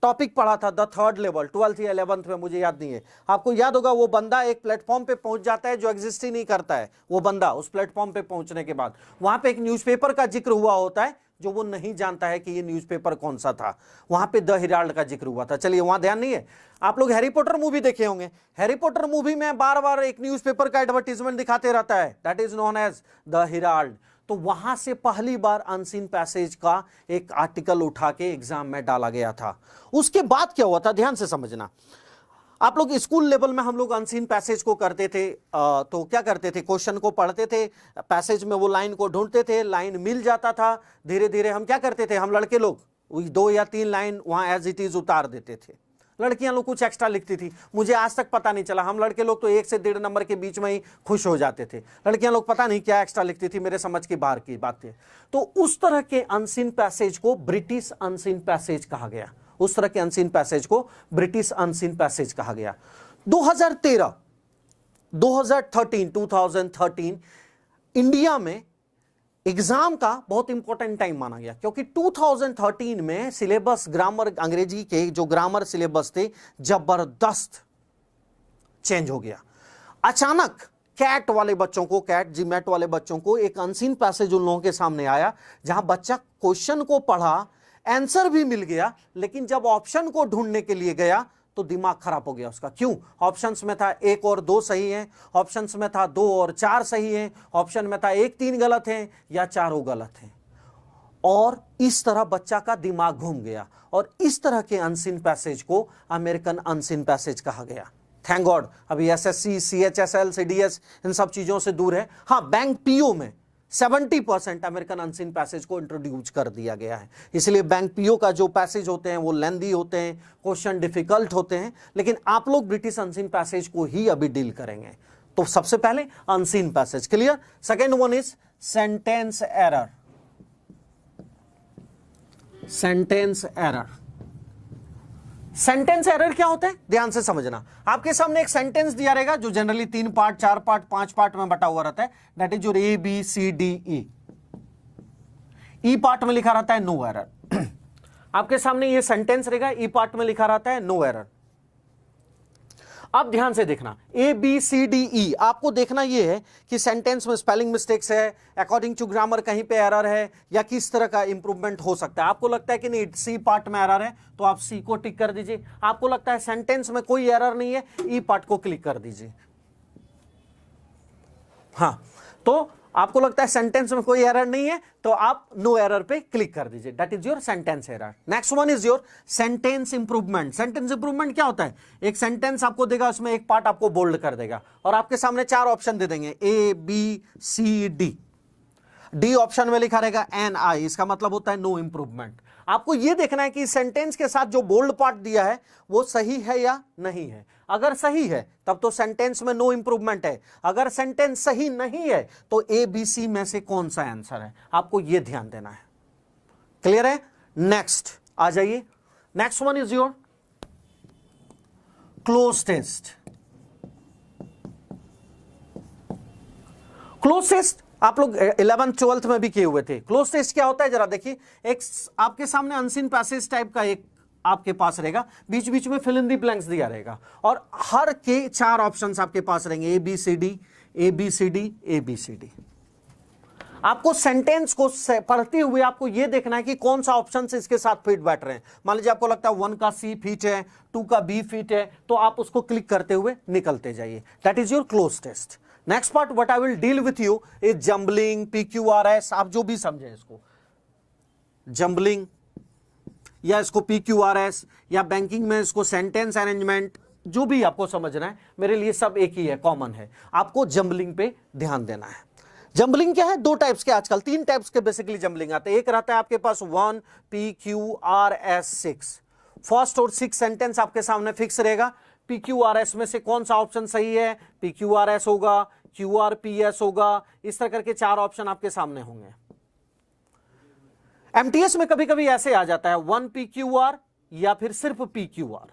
टॉपिक पढ़ा था, द थर्ड लेवल, 12th या 11th में, मुझे याद नहीं है। आपको याद होगा, वो बंदा एक प्लेटफॉर्म पे पहुंच जाता है जो एग्जिस्ट ही नहीं करता है। वो बंदा उस प्लेटफॉर्म पे पहुंचने के बाद वहां पे एक न्यूज़पेपर का जिक्र हुआ होता है जो वो नहीं जानता है कि ये न्यूज़पेपर कौन सा था। वहां पे द हिराल्ड का जिक्र हुआ था। चलिए, वहां ध्यान नहीं है। आप लोग हैरी पॉटर मूवी देखे होंगे। हैरी पॉटर मूवी में बार बार एक न्यूज़पेपर का एडवर्टीजमेंट दिखाते रहता है, that is known as the Herald. तो वहां से पहली बार अनसीन पैसेज का एक आर्टिकल उठा के एग्जाम में डाला गया था। उसके बाद क्या हुआ था, ध्यान से समझना। आप लोग स्कूल लेवल में हम लोग अनसीन पैसेज को करते थे, तो क्या करते थे, क्वेश्चन को पढ़ते थे, पैसेज में वो लाइन को ढूंढते थे, लाइन मिल जाता था। धीरे धीरे हम क्या करते थे, हम लड़के लोग 2 या 3 लाइन वहां एज इट इज उतार देते थे। लड़कियां लोग कुछ एक्स्ट्रा लिखती थी, मुझे आज तक पता नहीं चला। हम लड़के लोग तो 1 से 1.5 नंबर के बीच में ही खुश हो जाते थे। लड़कियां लोग पता नहीं क्या एक्स्ट्रा लिखती थी, मेरे समझ के बाहर की बात थी। तो उस तरह के अनसीन पैसेज को ब्रिटिश अनसीन पैसेज कहा गया। उस तरह के अनसीन पैसेज को ब्रिटिश अनसीन पैसेज कहा गया। 2013 इंडिया में एग्जाम का बहुत इंपॉर्टेंट टाइम माना गया, क्योंकि 2013 में सिलेबस, ग्रामर, अंग्रेजी के जो ग्रामर सिलेबस थे, जबरदस्त चेंज हो गया। अचानक कैट वाले बच्चों को, कैट जीमैट वाले बच्चों को एक अनसीन पैसेज उन लोगों के सामने आया, जहां बच्चा क्वेश्चन को पढ़ा, आंसर भी मिल गया, लेकिन जब ऑप्शन को ढूंढने के लिए गया तो दिमाग खराब हो गया उसका। क्यों? ऑप्शंस में था 1 और 2 सही हैं, ऑप्शंस में था 2 और 4 सही हैं, ऑप्शन में था 1-3 गलत हैं या चारों गलत हैं। और इस तरह बच्चा का दिमाग घूम गया, और इस तरह के अनसीन पैसेज को अमेरिकन अनसीन पैसेज कहा गया। थैंक गॉड अभी एसएससी, सीएचएसएल, सीडीएस इन सब चीजों से दूर है। हाँ, बैंक पीओ में 70% अमेरिकन अनसीन पैसेज को इंट्रोड्यूस कर दिया गया है। इसलिए बैंक पीओ का जो पैसेज होते हैं वो लेंदी होते हैं, क्वेश्चन डिफिकल्ट होते हैं, लेकिन आप लोग ब्रिटिश अनसीन पैसेज को ही अभी डील करेंगे। तो सबसे पहले unseen passage, clear. Second one is sentence error. Sentence error, sentence error क्या होता है, ध्यान से समझना। आपके सामने एक सेंटेंस दिया रहेगा जो जनरली 3 पार्ट, 4 पार्ट, 5 पार्ट में बटा हुआ रहता है, that is your ABCDE। E part में लिखा रहता है नो एरर। आपके सामने ये सेंटेंस रहेगा, ई पार्ट में लिखा रहता है नो एरर। अब ध्यान से देखना, ABCDE, आपको देखना यह है कि सेंटेंस में स्पेलिंग मिस्टेक्स है, अकॉर्डिंग टू ग्रामर कहीं पे एरर है, या किस तरह का इंप्रूवमेंट हो सकता है। आपको लगता है कि नहीं सी पार्ट में एरर है तो आप सी को टिक कर दीजिए। आपको लगता है सेंटेंस में कोई एरर नहीं है, ई पार्ट को क्लिक कर दीजिए। हाँ, तो आपको लगता है सेंटेंस में कोई एरर नहीं है तो आप नो एरर पे क्लिक कर दीजिए, that is your sentence error. Next one is your sentence improvement. Sentence improvement क्या होता है, एक सेंटेंस आपको देगा, उसमें एक पार्ट आपको बोल्ड कर देगा और आपके सामने 4 ऑप्शन दे देंगे, ABCD। डी ऑप्शन में लिखा रहेगा NI, इसका मतलब होता है नो इंप्रूवमेंट। आपको यह देखना है कि सेंटेंस के साथ जो बोल्ड पार्ट दिया है वो सही है या नहीं है। अगर सही है तब तो सेंटेंस में नो इंप्रूवमेंट है, अगर सेंटेंस सही नहीं है तो ABC में से कौन सा आंसर है, आपको यह ध्यान देना है। क्लियर है। नेक्स्ट आ जाइए, next one is your cloze test. Cloze test आप लोग 11th 12th में भी किए हुए थे। क्लोज टेस्ट क्या होता है जरा देखिए, एक आपके सामने अनसीन पैसेज टाइप का एक आपके पास रहेगा, बीच बीच में फिल इन द ब्लैंक्स दिया रहेगा और हर के 4 ऑप्शंस आपके पास रहेंगे, ABCD ABCD ABCD। आपको सेंटेंस को पढ़ते हुए आपको यह देखना है कि कौन सा ऑप्शन से इसके साथ फिट बैठ रहे हैं। मान लीजिए आपको लगता है 1 का सी फिट है, 2 का बी फिट है, तो आप उसको क्लिक करते हुए निकलते जाइए। That is your cloze test. Next part what I will deal with you is jumbling, PQRS, आप जो भी समझे इसको, जंबलिंग या इसको PQRS या बैंकिंग में इसको सेंटेंस अरेंजमेंट, जो भी आपको समझना है, मेरे लिए सब एक ही है, कॉमन है। आपको जंबलिंग पे ध्यान देना है। जंबलिंग क्या है? 2 टाइप्स के, आजकल 3 टाइप्स के बेसिकली जंबलिंग आते हैं। एक रहता है आपके पास 1 PQRS 6, फर्स्ट और 6 सेंटेंस आपके सामने फिक्स रहेगा। PQRS में से कौन सा ऑप्शन सही है? PQRS होगा, QRPS होगा, इस तरह करके 4 ऑप्शन आपके सामने होंगे। MTS में कभी कभी ऐसे आ जाता है 1 PQR या फिर सिर्फ PQR,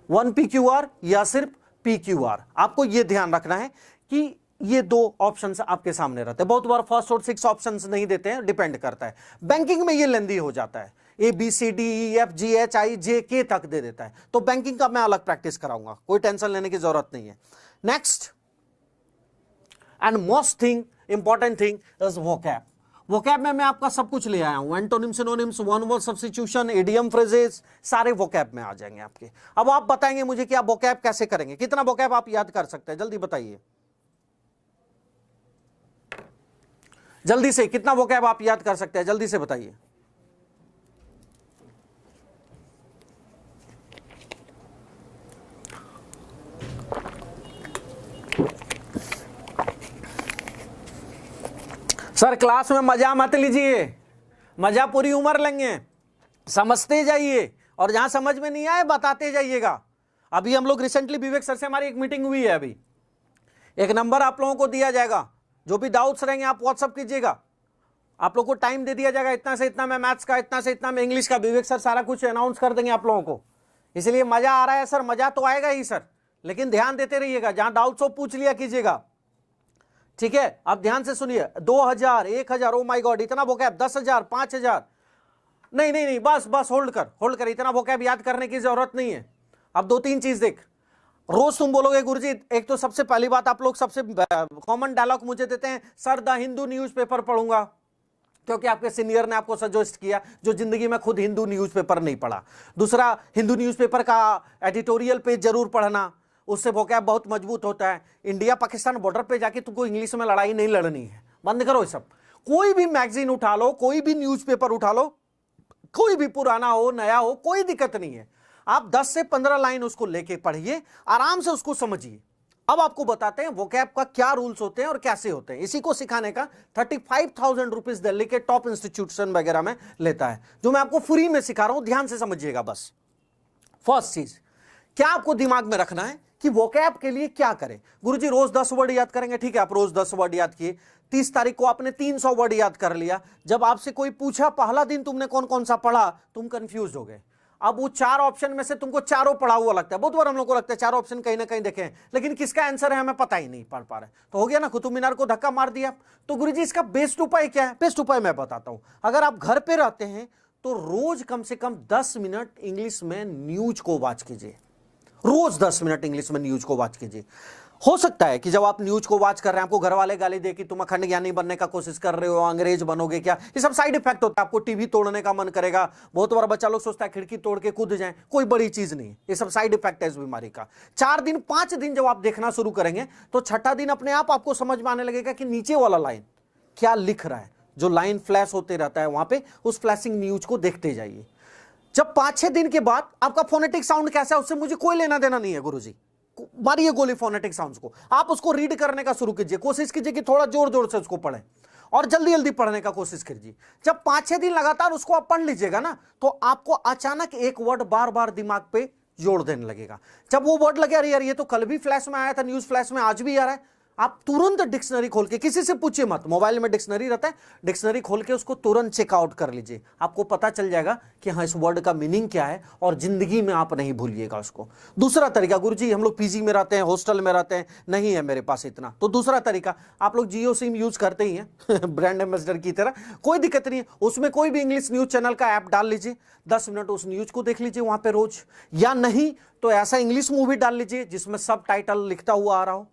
1 PQR या सिर्फ PQR। आपको यह ध्यान रखना है कि ये 2 ऑप्शंस आपके सामने रहते हैं। बहुत बार फर्स्ट और 6 ऑप्शंस नहीं देते हैं, डिपेंड करता है। बैंकिंग में ये लेंदी हो जाता है, ABCDEFGHIJK तक दे देता है, तो बैंकिंग का मैं अलग प्रैक्टिस कराऊंगा, कोई टेंशन लेने की जरूरत नहीं है। Next and most thing important thing is vocab. Vocab में मैं आपका सब कुछ ले आया हूं, antonym, synonyms, one word substitution, idiom, phrases, सारे वोकैब में आ जाएंगे आपके। अब आप बताएंगे मुझे कि आप वोकैब कैसे करेंगे, कितना वोकैब आप याद कर सकते हैं, जल्दी बताइए, जल्दी से कितना वोकैब आप याद कर सकते हैं, जल्दी से बताइए। सर क्लास में मजा मत लीजिए, मजा पूरी उम्र लेंगे, समझते जाइए और जहां समझ में नहीं आए बताते जाइएगा। अभी हम लोग रिसेंटली विवेक सर से हमारी एक मीटिंग हुई है, अभी एक नंबर आप लोगों को दिया जाएगा, जो भी डाउट्स रहेंगे आप व्हाट्सअप कीजिएगा। आप लोगों को टाइम दे दिया जाएगा, इतना से इतना में मैथ्स का, इतना से इतना में इंग्लिश का। विवेक सर सारा कुछ अनाउंस कर देंगे आप लोगों को। इसलिए मजा आ रहा है सर, मजा तो आएगा ही सर, लेकिन ध्यान देते रहिएगा, जहां डाउट्स हो पूछ लिया कीजिएगा, ठीक है। आप ध्यान से सुनिए, 2000, 1000, ओ माय गॉड, इतना वोकैब, 10,000, 5,000, नहीं नहीं नहीं, बस बस होल्ड कर, इतना वोकैब याद करने की जरूरत नहीं है। अब 2-3 चीज देख, रोज तुम बोलोगे गुरुजी, एक तो सबसे पहली बात आप लोग सबसे कॉमन डायलॉग मुझे देते हैं, सर द हिंदू न्यूज़पेपर पढ़ूंगा, क्योंकि आपके सीनियर ने आपको सजेस्ट किया, जो जिंदगी में खुद हिंदू न्यूज़पेपर नहीं पढ़ा। दूसरा, हिंदू न्यूज़पेपर का एडिटोरियल पेज जरूर पढ़ना, उससे वोकैब बहुत मजबूत होता है। इंडिया पाकिस्तान बॉर्डर पे जाके तुमको इंग्लिश में लड़ाई नहीं लड़नी है, बंद करो ये सब। कोई भी मैगजीन उठा लो, कोई भी न्यूज़पेपर उठा लो, कोई भी पुराना हो नया हो, कोई दिक्कत नहीं है, आप 10 से 15 लाइन उसको लेके पढ़िए, आराम से उसको समझिए। अब आपको बताते हैं वोकैब का क्या रूल्स होते हैं और कैसे होते हैं। इसी को सिखाने का 35,000 रुपीज दिल्ली के टॉप इंस्टीट्यूशन वगैरह में लेता है, जो मैं आपको फ्री में सिखा रहा हूं, ध्यान से समझिएगा बस। फर्स्ट चीज क्या आपको दिमाग में रखना है कि वोकैब के लिए क्या करें। गुरुजी रोज 10 वर्ड याद करेंगे, ठीक है, आप रोज 10 वर्ड याद किए। 30 तारीख को आपने 300 वर्ड याद कर लिया। जब आपसे कोई पूछा पहला दिन तुमने कौन कौन सा पढ़ा, तुम कंफ्यूज हो गए। अब वो 4 ऑप्शन में से तुमको चारों पढ़ा हुआ लगता है। बहुत बार हम लोग को लगता है 4 ऑप्शन कहीं ना कहीं देखे हैं, लेकिन किसका आंसर है हमें पता ही नहीं पढ़ पा रहे। तो हो गया ना, कुतुब मीनार को धक्का मार दिया। तो गुरुजी इसका बेस्ट उपाय क्या है? बेस्ट उपाय मैं बताता हूं। अगर आप घर पे रहते हैं तो रोज कम से कम 10 मिनट इंग्लिश में न्यूज को वॉच कीजिए। रोज 10 मिनट इंग्लिश में न्यूज को वॉच कीजिए। हो सकता है कि जब आप न्यूज को वॉच कर रहे हैं आपको घर वाले गाली दे कि तुम अखंड ज्ञानी बनने का कोशिश कर रहे हो, अंग्रेज बनोगे क्या, ये सब साइड इफेक्ट होता है। आपको टीवी तोड़ने का मन करेगा। बहुत बार बच्चा लोग सोचता है खिड़की तोड़ के कूद जाए, कोई बड़ी चीज नहीं, ये सब साइड इफेक्ट है इस बीमारी का। 4 दिन 5 दिन जब आप देखना शुरू करेंगे तो 6ठा दिन अपने आप आपको समझ में आने लगेगा कि नीचे वाला लाइन क्या लिख रहा है। जो लाइन फ्लैश होते रहता है वहां पे, उस फ्लैशिंग न्यूज को देखते जाइए। जब 5-6 दिन के बाद आपका फोनेटिक साउंड कैसा है उससे मुझे कोई लेना देना नहीं है। गुरुजी मारिए गोली फोनेटिक साउंड्स को, आप उसको रीड करने का शुरू कीजिए। कोशिश कीजिए कि थोड़ा जोर जोर से उसको पढ़ें और जल्दी जल्दी पढ़ने का कोशिश कीजिए। जब 5-6 दिन लगातार उसको आप पढ़ लीजिएगा ना, तो आपको अचानक एक वर्ड बार बार दिमाग पे जोड़ देने लगेगा। जब वो वर्ड लगे अरे यार ये तो कल भी फ्लैश में आया था, न्यूज फ्लैश में आज भी आ रहा है, आप तुरंत डिक्शनरी खोल के, किसी से पूछिए मत, मोबाइल में डिक्शनरी रहता है, डिक्शनरी खोल के उसको तुरंत चेकआउट कर लीजिए। आपको पता चल जाएगा कि हाँ इस वर्ड का मीनिंग क्या है, और जिंदगी में आप नहीं भूलिएगा उसको। दूसरा तरीका, गुरुजी हम लोग पीजी में रहते हैं, हॉस्टल में रहते हैं, नहीं है मेरे पास इतना, तो दूसरा तरीका, आप लोग जियो सिम यूज करते ही हैं ब्रांड एम्बेसडर की तरह, कोई दिक्कत नहीं है, उसमें कोई भी इंग्लिश न्यूज चैनल का ऐप डाल लीजिए, 10 मिनट उस न्यूज को देख लीजिए वहां पे रोज। या नहीं तो ऐसा इंग्लिश मूवी डाल लीजिए जिसमें सब टाइटल लिखता हुआ आ रहा हो,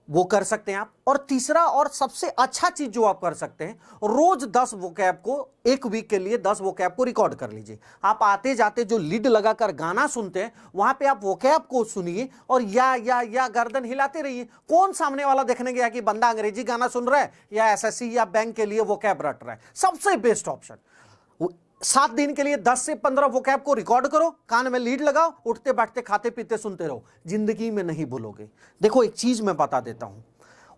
वो कर सकते हैं आप। और तीसरा और सबसे अच्छा चीज जो आप कर सकते हैं, रोज 10 वोकैब को, एक वीक के लिए 10 वोकैब को रिकॉर्ड कर लीजिए। आप आते जाते जो लीड लगाकर गाना सुनते हैं वहां पे आप वोकैब को सुनिए और या गर्दन हिलाते रहिए। कौन सामने वाला देखने गया कि बंदा अंग्रेजी गाना सुन रहा है या एसएससी या बैंक के लिए वोकैब रट रहा है। सबसे बेस्ट ऑप्शन 7 दिन के लिए 10 से 15 वोकैब को रिकॉर्ड करो, कान में लीड लगाओ, उठते बैठते खाते पीते सुनते रहो, जिंदगी में नहीं भूलोगे। देखो एक चीज मैं बता देता हूं,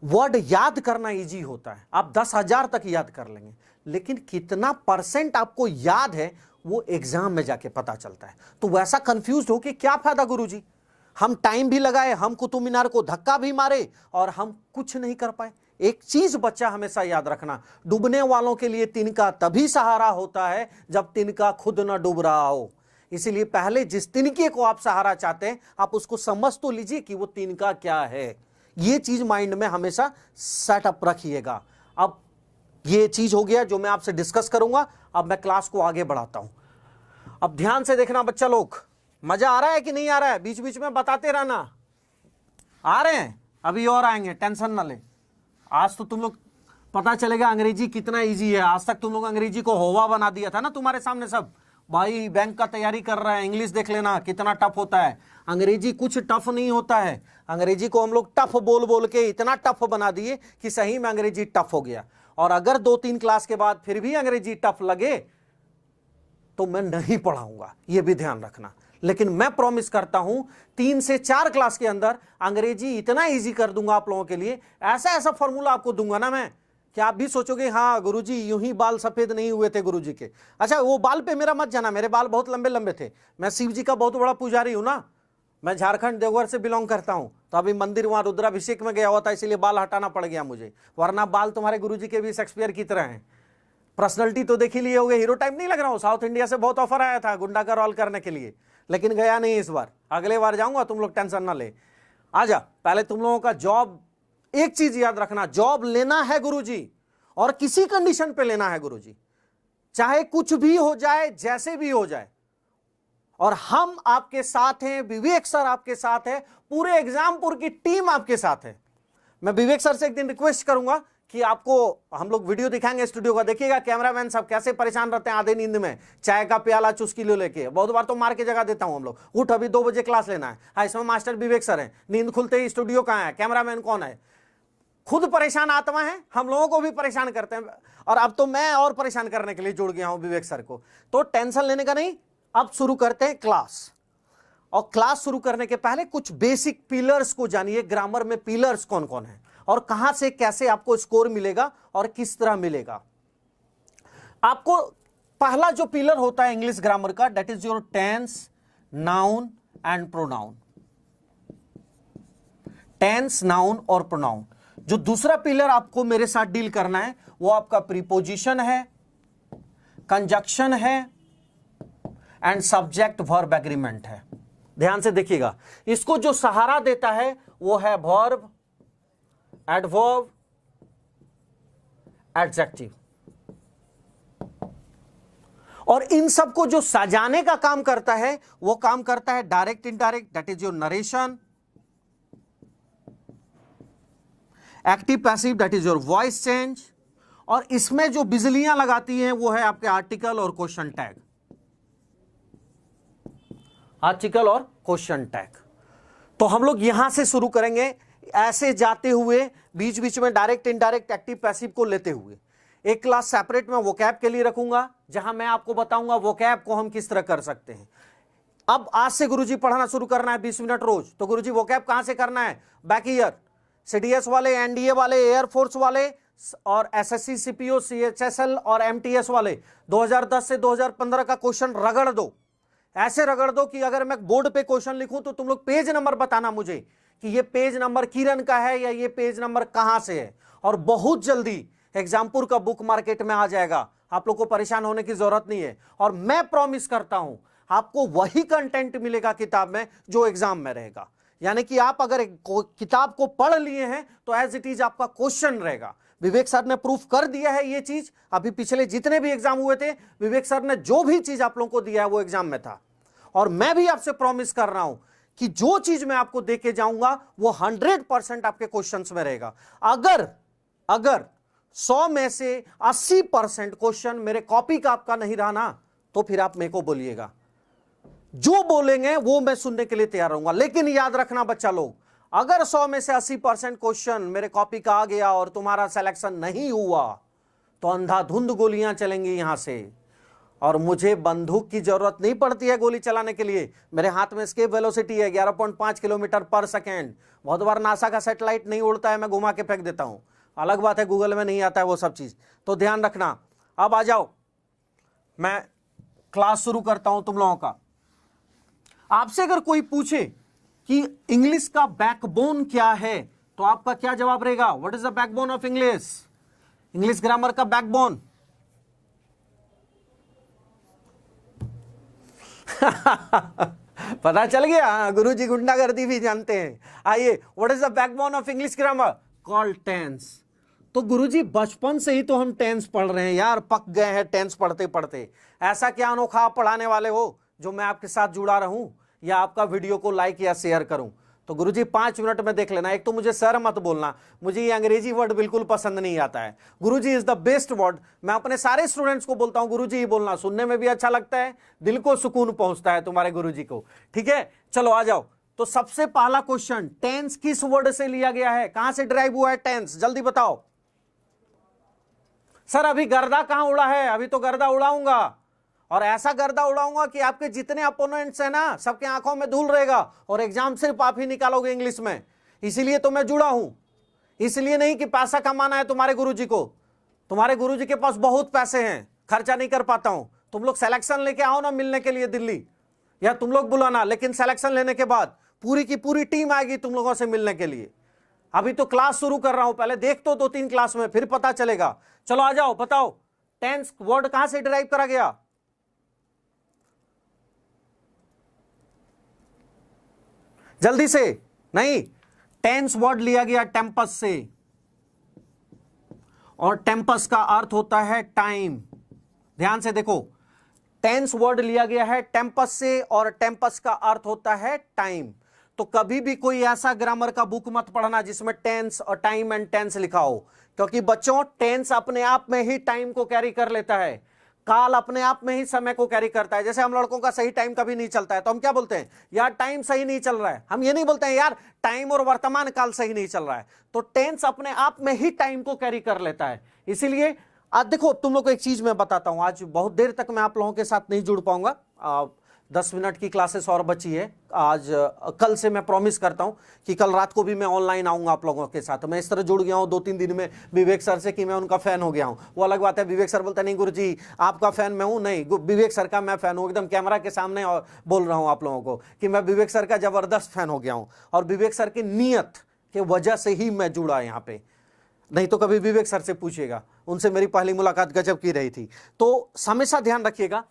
वर्ड याद करना इजी होता है, आप 10,000 तक याद कर लेंगे, लेकिन कितना % आपको याद है वो एग्जाम में जाके पता चलता है। तो वैसा कंफ्यूज हो कि क्या फायदा गुरुजी, हम टाइम भी लगाए, हम कुतुब मीनार को धक्का भी मारे और हम कुछ नहीं कर पाए। एक चीज बच्चा हमेशा याद रखना, डूबने वालों के लिए तिनका तभी सहारा होता है जब तिनका खुद न डूब रहा हो। इसीलिए पहले जिस तिनके को आप सहारा चाहते हैं आप उसको समझ तो लीजिए कि वो तिनका क्या है। ये चीज माइंड में हमेशा सेटअप रखिएगा। अब ये चीज हो गया जो मैं आपसे डिस्कस करूंगा। अब मैं क्लास को आगे बढ़ाता हूं। अब ध्यान से देखना बच्चा लोग, मजा आ रहा है कि नहीं आ रहा है, बीच बीच में बताते रहना। आ रहे हैं, अभी और आएंगे, टेंशन ना ले। आज तो तुम लोग पता चलेगा अंग्रेजी कितना इजी है। आज तक तुम लोग अंग्रेजी को होवा बना दिया था ना तुम्हारे सामने सब, भाई बैंक का तैयारी कर रहा है, इंग्लिश देख लेना कितना टफ होता है। अंग्रेजी कुछ टफ नहीं होता है, अंग्रेजी को हम लोग टफ बोल बोल के इतना टफ बना दिए कि सही में अंग्रेजी टफ हो गया। और अगर 2-3 क्लास के बाद फिर भी अंग्रेजी टफ लगे तो मैं नहीं पढ़ाऊंगा, यह भी ध्यान रखना। लेकिन मैं प्रॉमिस करता हूं 3 से 4 क्लास के अंदर अंग्रेजी इतना इजी कर दूंगा आप लोगों के लिए, ऐसा ऐसा फॉर्मूला आपको दूंगा ना मैं कि आप भी सोचोगे हाँ गुरुजी यूं ही बाल सफेद नहीं हुए थे गुरुजी के। अच्छा वो बाल पे मेरा मत जाना, मेरे बाल बहुत लंबे लंबे थे। मैं शिव जी का बहुत बड़ा पुजारी हूं ना, मैं झारखंड देवघर से बिलोंग करता हूं, तो अभी मंदिर वहां रुद्राभिषेक में गया हुआ था, इसीलिए बाल हटाना पड़ गया मुझे, वरना बाल तुम्हारे गुरुजी के भी शेक्सपियर की तरह हैं। पर्सनैलिटी तो देख ही लिए होगे, हीरो टाइप नहीं लग रहा हूं। साउथ इंडिया से बहुत ऑफर आया था गुंडा का रोल करने के लिए, लेकिन गया नहीं इस बार, अगले बार जाऊंगा, तुम लोग टेंशन ना ले। आजा, पहले तुम लोगों का जॉब, एक चीज याद रखना, जॉब लेना है गुरुजी और किसी कंडीशन पे लेना है गुरुजी, चाहे कुछ भी हो जाए, जैसे भी हो जाए। और हम आपके साथ हैं, विवेक सर आपके साथ है, पूरे एग्जामपुर की टीम आपके साथ है। मैं विवेक सर से एक दिन रिक्वेस्ट करूंगा कि आपको हम लोग वीडियो दिखाएंगे स्टूडियो का, देखिएगा कैमरामैन सब कैसे परेशान रहते हैं आधे नींद में, चाय का प्याला चुस्की लो लेके। बहुत बार तो मार के जगह देता हूं हम लोग, उठ अभी 2 बजे क्लास लेना है। हाँ, इसमें मास्टर विवेक सर है, नींद खुलते ही स्टूडियो कहाँ है, कैमरामैन कौन है, खुद परेशान आत्मा है, हम लोगों को भी परेशान करते हैं। और अब तो मैं और परेशान करने के लिए जुड़ गया हूं विवेक सर को, तो टेंशन लेने का नहीं। अब शुरू करते हैं क्लास, और क्लास शुरू करने के पहले कुछ बेसिक पिलर्स को जानिए। ग्रामर में पिलर्स कौन कौन है और कहां से कैसे आपको स्कोर मिलेगा और किस तरह मिलेगा। आपको पहला जो पिलर होता है इंग्लिश ग्रामर का, that is your tense, noun and pronoun. Tense, noun और प्रोनाउन। जो दूसरा पिलर आपको मेरे साथ डील करना है वो आपका प्रीपोजिशन है, कंजक्शन है एंड सब्जेक्ट वर्ब एग्रीमेंट है। ध्यान से देखिएगा, इसको जो सहारा देता है वो है वर्ब, एडवर्ब, एडजेक्टिव। और इन सबको जो सजाने का काम करता है वो काम करता है direct, indirect, that is your narration, active passive, that is your voice change, और इसमें जो बिजलियां लगाती हैं वो है आपके आर्टिकल और क्वेश्चन टैग। आर्टिकल और क्वेश्चन टैग। तो हम लोग यहां से शुरू करेंगे, ऐसे जाते हुए बीच बीच में डायरेक्ट, इनडायरेक्ट, एक्टिव पैसिव को लेते हुए। एक क्लास सेपरेट में वोकैब के लिए रखूंगा जहां मैं आपको बताऊंगा वोकैब को हम किस तरह कर सकते हैं। अब आज से गुरुजी पढ़ाना शुरू करना है 20 मिनट रोज, तो गुरुजी वोकैब कहां से करना है, बैक ईयर, सीडीएस वाले, एनडीए वाले, एयरफोर्स वाले और एसएससी, सीपीओ, सीएचएसएल और एमटीएस वाले 2010 से 2015 का क्वेश्चन रगड़ दो। ऐसे रगड़ दो कि अगर मैं बोर्ड पे क्वेश्चन लिखूं तो तुम लोग पेज नंबर बताना मुझे कि ये पेज नंबर किरण का है या ये पेज नंबर कहां से है। और बहुत जल्दी एग्जामपुर का बुक मार्केट में आ जाएगा, आप लोग को परेशान होने की जरूरत नहीं है। और मैं प्रॉमिस करता हूं आपको वही कंटेंट मिलेगा किताब में जो एग्जाम में रहेगा। यानी कि आप अगर किताब को पढ़ लिए हैं तो एज इट इज आपका क्वेश्चन रहेगा। विवेक सर ने प्रूफ कर दिया है ये चीज, अभी पिछले जितने भी एग्जाम हुए थे विवेक सर ने जो भी चीज आप लोगों को दिया है वो एग्जाम में था। और मैं भी आपसे प्रॉमिस कर रहा हूं कि जो चीज मैं आपको दे के जाऊंगा वो 100% आपके क्वेश्चंस में रहेगा। अगर अगर 100 में से 80% क्वेश्चन मेरे कॉपी का आपका नहीं रहा ना, तो फिर आप मेरे को बोलिएगा, जो बोलेंगे वो मैं सुनने के लिए तैयार रहूंगा। लेकिन याद रखना बच्चा लोग, अगर 100 में से 80% क्वेश्चन मेरे कॉपी का आ गया और तुम्हारा सिलेक्शन नहीं हुआ, तो अंधाधुंध गोलियां चलेंगी यहां से। और मुझे बंदूक की जरूरत नहीं पड़ती है गोली चलाने के लिए, मेरे हाथ में एस्केप वेलोसिटी है 11.5 किलोमीटर पर सेकेंड। बहुत बार नासा का सैटेलाइट नहीं उड़ता है, मैं घुमा के फेंक देता हूं, अलग बात है गूगल में नहीं आता है वो सब चीज, तो ध्यान रखना। अब आ जाओ, मैं क्लास शुरू करता हूं तुम लोगों का। आपसे अगर कोई पूछे कि इंग्लिश का बैकबोन क्या है, तो आपका क्या जवाब रहेगा? What is the backbone of English? English grammar का बैकबोन पता चल गया, गुरुजी गुंडागर्दी भी जानते हैं। आइए, what is the backbone of English grammar? Called tense. तो गुरुजी बचपन से ही तो हम टेंस पढ़ रहे हैं यार, पक गए हैं टेंस पढ़ते पढ़ते। ऐसा क्या अनोखा आप पढ़ाने वाले हो जो मैं आपके साथ जुड़ा रहूं या आपका वीडियो को लाइक या शेयर करूं? तो गुरुजी 5 मिनट में देख लेना। एक तो मुझे सर मत बोलना, मुझे ये अंग्रेजी वर्ड बिल्कुल पसंद नहीं आता है। गुरुजी इज द बेस्ट वर्ड। मैं अपने सारे स्टूडेंट्स को बोलता हूं गुरुजी ही बोलना, सुनने में भी अच्छा लगता है, दिल को सुकून पहुंचता है तुम्हारे गुरुजी को। ठीक है, चलो आ जाओ। तो सबसे पहला क्वेश्चन, टेंस किस वर्ड से लिया गया है? कहां से डिराइव हुआ है टेंस? जल्दी बताओ। सर अभी गर्दा कहां उड़ा है? अभी तो गर्दा उड़ाऊंगा, और ऐसा गर्दा उड़ाऊंगा कि आपके जितने अपोनेंट्स हैं ना, सबके आंखों में धूल रहेगा, और एग्जाम सिर्फ आप ही निकालोगे इंग्लिश में। इसीलिए तो मैं जुड़ा हूं, इसलिए नहीं कि पैसा कमाना है तुम्हारे गुरुजी को। तुम्हारे गुरुजी के पास बहुत पैसे हैं, खर्चा नहीं कर पाता हूं। तुम लोग सिलेक्शन लेके आओ ना मिलने के लिए दिल्ली, या तुम लोग बुलाना, लेकिन सिलेक्शन लेने के बाद पूरी की पूरी टीम आएगी तुम लोगों से मिलने के लिए। अभी तो क्लास शुरू कर रहा हूं, पहले देख तो 2-3 क्लास में, फिर पता चलेगा। चलो आ जाओ, बताओ टेंस वर्ड कहां से डिराइव करा गया? जल्दी से। नहीं, टेंस वर्ड लिया गया टेम्पस से, और टेम्पस का अर्थ होता है टाइम। ध्यान से देखो, टेंस वर्ड लिया गया है टेम्पस से, और टेम्पस का अर्थ होता है टाइम। तो कभी भी कोई ऐसा ग्रामर का बुक मत पढ़ना जिसमें टेंस और टाइम एंड टेंस लिखा हो, क्योंकि बच्चों टेंस अपने आप में ही टाइम को कैरी कर लेता है, काल अपने आप में ही समय को कैरी करता है। जैसे हम लड़कों का सही टाइम कभी नहीं चलता है, तो हम क्या बोलते हैं? यार टाइम सही नहीं चल रहा है। हम ये नहीं बोलते हैं यार टाइम और वर्तमान काल सही नहीं चल रहा है। तो टेंस अपने आप में ही टाइम को कैरी कर लेता है। इसीलिए आज देखो, तुम लोग को एक चीज मैं बताता हूं, आज बहुत देर तक मैं आप लोगों के साथ नहीं जुड़ पाऊंगा, 10 मिनट की क्लासेस और बची है आज। कल से मैं प्रॉमिस करता हूं कि कल रात को भी मैं ऑनलाइन आऊंगा आप लोगों के साथ। मैं इस तरह जुड़ गया हूं 2-3 दिन में विवेक सर से कि मैं उनका फैन हो गया हूं। वो अलग बात है, विवेक सर बोलते नहीं गुरुजी आपका फैन मैं हूं, नहीं, विवेक सर का मैं फैन हूं, एकदम कैमरा के सामने और बोल रहा हूं आप लोगों को कि मैं विवेक सर का जबरदस्त फैन हो गया हूं। और विवेक सर की नीयत के वजह से ही मैं जुड़ा यहाँ पे, नहीं तो कभी विवेक सर से पूछिएगा, उनसे मेरी पहली मुलाकात गजब की रही थी। तो हमेशा ध्यान रखिएगा।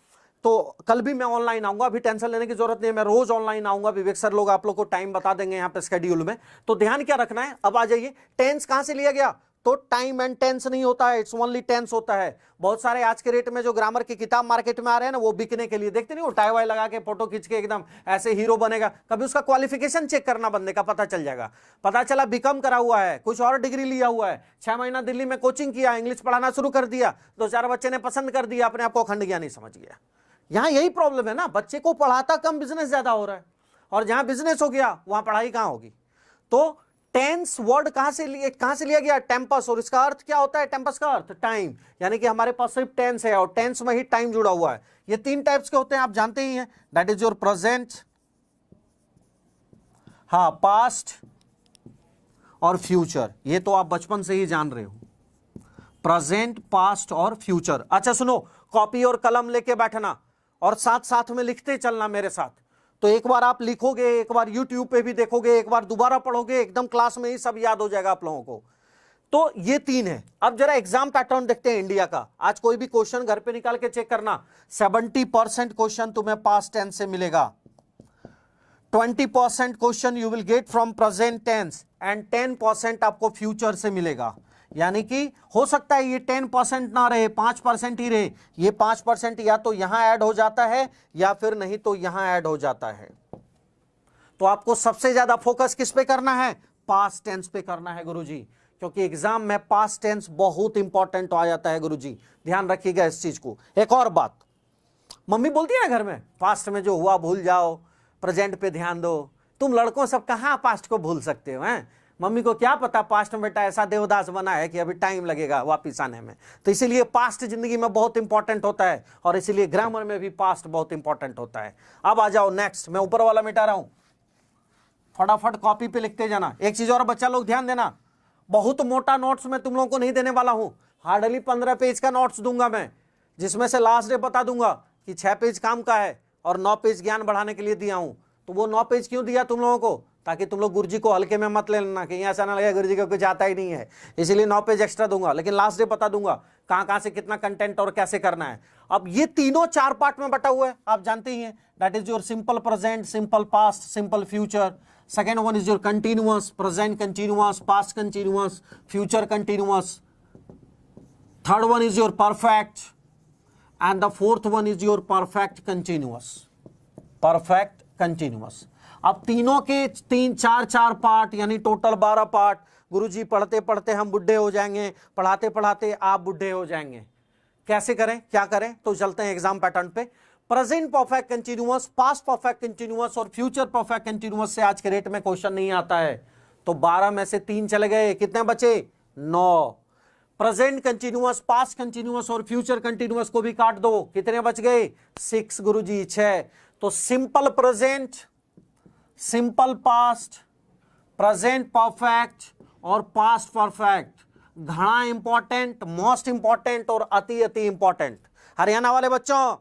तो कल भी मैं ऑनलाइन आऊंगा, अभी टेंशन लेने की जरूरत नहीं है, मैं रोज ऑनलाइन आऊंगा। विवेक सर लोग आप लोग को टाइम बता देंगे यहाँ पे शेड्यूल में। तो ध्यान क्या रखना है, अब आ जाइए। टेंस कहां से लिया गया? तो टाइम एंड टेंस नहीं होता है, इट्स ओनली टेंस होता है। बहुत सारे आज के रेट में जो ग्रामर की किताब मार्केट में आ रहे हैं ना, वो बिकने के लिए, देखते नहीं वो टाई वाई लगा के फोटो खींच के एकदम ऐसे हीरो बनेगा। कभी उसका क्वालिफिकेशन चेक करना बंदे का, पता चल जाएगा। पता चला बीकॉम करा हुआ है, कुछ और डिग्री लिया हुआ है, 6 महीना दिल्ली में कोचिंग किया, इंग्लिश पढ़ाना शुरू कर दिया, 2-4 बच्चे ने पसंद कर दिया, अपने आप को अखंड ज्ञानी समझ गया। यहां यही प्रॉब्लम है ना, बच्चे को पढ़ाता कम, बिजनेस ज्यादा हो रहा है, और जहां बिजनेस हो गया वहां पढ़ाई कहां होगी। तो टेंस वर्ड कहां से लिया गया? टेम्पस। और इसका अर्थ क्या होता है? टेम्पस का अर्थ टाइम, यानी कि हमारे पास सिर्फ टेंस है और टेंस में ही टाइम जुड़ा हुआ है। ये 3 टाइप्स के होते हैं, आप जानते ही हैं, दैट इज योर प्रेजेंट, हाँ, पास्ट और फ्यूचर। ये तो आप बचपन से ही जान रहे हो, प्रेजेंट, पास्ट और फ्यूचर। अच्छा सुनो, कॉपी और कलम लेके बैठना और साथ साथ में लिखते चलना मेरे साथ। तो एक बार आप लिखोगे, एक बार YouTube पे भी देखोगे, एक बार दोबारा पढ़ोगे, एकदम क्लास में ही सब याद हो जाएगा आप लोगों को। तो ये 3 है। अब जरा एग्जाम पैटर्न देखते हैं इंडिया का। आज कोई भी क्वेश्चन घर पे निकाल के चेक करना, 70% क्वेश्चन तुम्हें पास्ट टेंस से मिलेगा, 20% question you will get from present tense, and 10% आपको फ्यूचर से मिलेगा। यानी कि हो सकता है ये 10% ना रहे, 5% ही रहे। ये 5% या तो यहां ऐड हो जाता है या फिर नहीं तो यहां ऐड हो जाता है। तो आपको सबसे ज्यादा फोकस किस पे करना है? पास्ट टेंस पे करना है गुरुजी, क्योंकि एग्जाम में पास्ट टेंस बहुत इंपॉर्टेंट आ जाता है गुरुजी, ध्यान रखिएगा इस चीज को। एक और बात, मम्मी बोलती है ना घर में, पास्ट में जो हुआ भूल जाओ, प्रेजेंट पे ध्यान दो। तुम लड़कों सब कहां पास्ट को भूल सकते हो? हैं, मम्मी को क्या पता पास्ट में बेटा ऐसा देवदास बना है कि अभी टाइम लगेगा वापिस आने में। तो इसीलिए पास्ट जिंदगी में बहुत इंपॉर्टेंट होता है, और इसीलिए ग्रामर में भी पास्ट बहुत इंपॉर्टेंट होता है। अब आ जाओ नेक्स्ट, मैं ऊपर वाला मिटा रहा हूं, फटाफट कॉपी पे लिखते जाना। एक चीज और बच्चा लोग ध्यान देना, बहुत मोटा नोट्स मैं तुम लोगों को नहीं देने वाला हूं, हार्डली 15 पेज का नोट्स दूंगा मैं, जिसमें से लास्ट डे बता दूंगा कि 6 पेज काम का है और 9 पेज ज्ञान बढ़ाने के लिए दिया हूं। तो वो 9 पेज क्यों दिया तुम लोगों को? ताकि तुम लोग गुरुजी को हल्के में मत ले लेना, कहीं ऐसा ना लगे गुरुजी को कुछ आता ही नहीं है, इसीलिए 9 पेज एक्स्ट्रा दूंगा, लेकिन लास्ट डे बता दूंगा कहां कहां से कितना कंटेंट और कैसे करना है। अब ये तीनों 4 पार्ट में बटा हुआ है, आप जानते ही हैं, that is your simple present, simple past, simple future. Second one is your continuous, present continuous, past continuous, future continuous. Third one is your perfect, and the fourth one is your perfect continuous, perfect continuous। अब तीनों के 3-4 part, यानी total 12 part. गुरुजी पढ़ते पढ़ते हम बुढ़े हो जाएंगे, पढ़ाते पढ़ाते आप बुढ़े हो जाएंगे। कैसे करें, क्या करें? तो चलते हैं एग्जाम पैटर्न पे। Present perfect continuous, past perfect continuous और फ्यूचर परफेक्ट कंटिन्यूअस से आज के रेट में क्वेश्चन नहीं आता है, तो 12 में से 3 चले गए, कितने बचे? 9। प्रेजेंट कंटिन्यूअस, पास्ट कंटिन्यूअस और फ्यूचर कंटिन्यूअस को भी काट दो, कितने बच गए? 6 गुरुजी, 6। तो simple present, simple past, present perfect और पास्ट परफेक्ट, घना इंपॉर्टेंट, मोस्ट इंपॉर्टेंट और अति अति इंपॉर्टेंट। हरियाणा वाले बच्चों,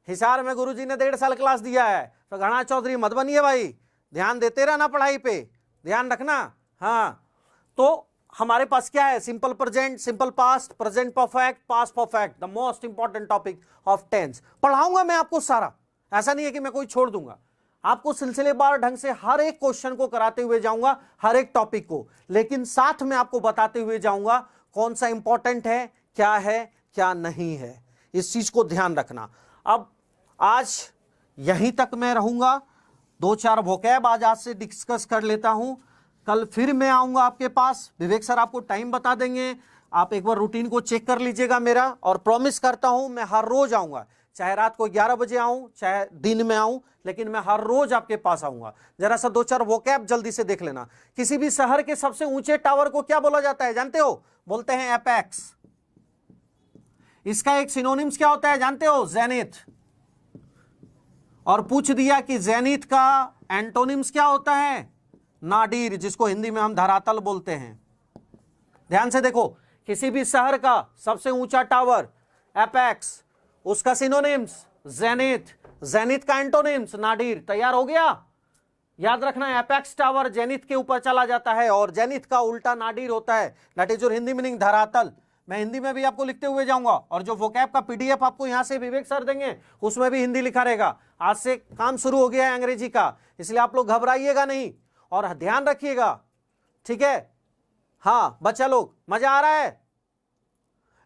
हिसार में गुरुजी ने 1.5 साल क्लास दिया है, तो घना चौधरी मत बनिए भाई, ध्यान देते रहना पढ़ाई पे, ध्यान रखना। हाँ, तो हमारे पास क्या है? Simple present, simple past, present perfect, past perfect, the most important topic of tense. पढ़ाऊंगा मैं आपको सारा, ऐसा नहीं है कि मैं कोई छोड़ दूंगा, आपको सिलसिलेवार ढंग से हर एक क्वेश्चन को कराते हुए जाऊंगा, हर एक टॉपिक को, लेकिन साथ में आपको बताते हुए जाऊंगा कौन सा इंपॉर्टेंट है, क्या नहीं है, इस चीज को ध्यान रखना। अब आज यहीं तक मैं रहूंगा, 2-4 वोकैब आज से डिस्कस कर लेता हूं, कल फिर मैं आऊंगा आपके पास। विवेक सर आपको टाइम बता देंगे, आप एक बार रूटीन को चेक कर लीजिएगा मेरा, और प्रॉमिस करता हूं मैं हर रोज आऊंगा, चाहे रात को 11 बजे आऊं चाहे दिन में आऊं, लेकिन मैं हर रोज आपके पास आऊंगा। जरा सा 2-4 वोकैब जल्दी से देख लेना। किसी भी शहर के सबसे ऊंचे टावर को क्या बोला जाता है जानते हो? बोलते हैं एपेक्स। इसका एक सिनोनिम्स क्या होता है जानते हो? जेनिथ। और पूछ दिया कि जेनिथ का एंटोनिम्स क्या होता है? नाडीर, जिसको हिंदी में हम धरातल बोलते हैं। ध्यान से देखो, किसी भी शहर का सबसे ऊंचा टावर एपेक्स, उसका सिनोनिम्स जेनिथ, जेनिथ का एंटोनिम्स नाडीर। तैयार हो गया? याद रखना, एपेक्स टावर जेनिथ के ऊपर चला जाता है और जेनिथ का उल्टा नाडीर होता है, that is your Hindi meaning धरातल। मैं हिंदी में भी आपको लिखते हुए जाऊंगा, और जो वोकैब का पीडीएफ आपको यहां से विवेक सर देंगे उसमें भी हिंदी लिखा रहेगा। आज से काम शुरू हो गया है अंग्रेजी का, इसलिए आप लोग घबराइएगा नहीं और ध्यान रखिएगा, ठीक है? हाँ बच्चा लोग, मजा आ रहा है?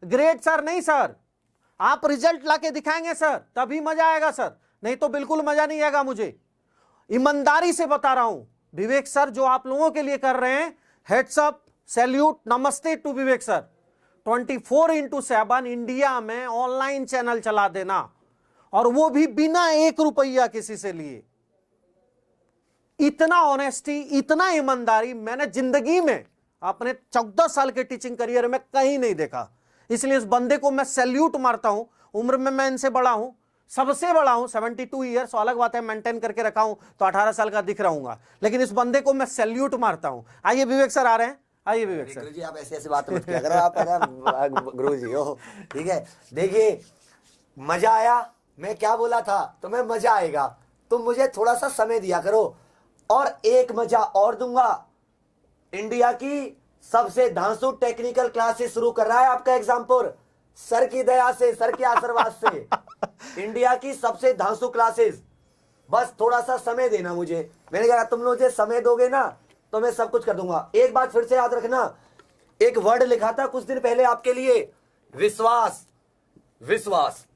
ग्रेट सर नहीं सर, आप रिजल्ट लाके दिखाएंगे सर, तभी मजा आएगा सर, नहीं तो बिल्कुल मजा नहीं आएगा। मुझे ईमानदारी से बता रहा हूं, विवेक सर जो आप लोगों के लिए कर रहे हैं, हेड्स अप, सैल्यूट, नमस्ते टू विवेक सर। 24/7 इंडिया में ऑनलाइन चैनल चला देना, और वो भी बिना 1 रुपया किसी से लिए। इतना ऑनेस्टी, इतना ईमानदारी मैंने जिंदगी में अपने 14 साल के टीचिंग करियर में कहीं नहीं देखा, इसलिए इस बंदे को मैं सैल्यूट मारता हूं। उम्र में मैं इनसे बड़ा हूं, सबसे बड़ा हूं, 72 ईयर्स। अलग बात है मेंटेन करके रखा हूं तो 18 साल का दिख रहूंगा, लेकिन इस बंदे को मैं सैल्यूट मारता हूं। आइए विवेक सर आ रहे हैं, आइए विवेक सर। गुरुजी आप ऐसे बात मत किया करो, आप है ना गुरुजी हो, ठीक है? देखिए मजा आया, मैं क्या बोला था तुम्हें, मजा आएगा, तुम मुझे थोड़ा सा समय दिया करो, और एक मजा और दूंगा। इंडिया की सबसे धांसू टेक्निकल क्लासेस शुरू कर रहा है आपका एग्जामपुर, सर की दया से, सर के आशीर्वाद से। इंडिया की सबसे धांसू क्लासेस, बस थोड़ा सा समय देना मुझे। मैंने कहा तुम मुझे समय दोगे ना तो मैं सब कुछ कर दूंगा। एक बात फिर से याद रखना, एक वर्ड लिखा था कुछ दिन पहले आपके लिए, विश्वास। विश्वास,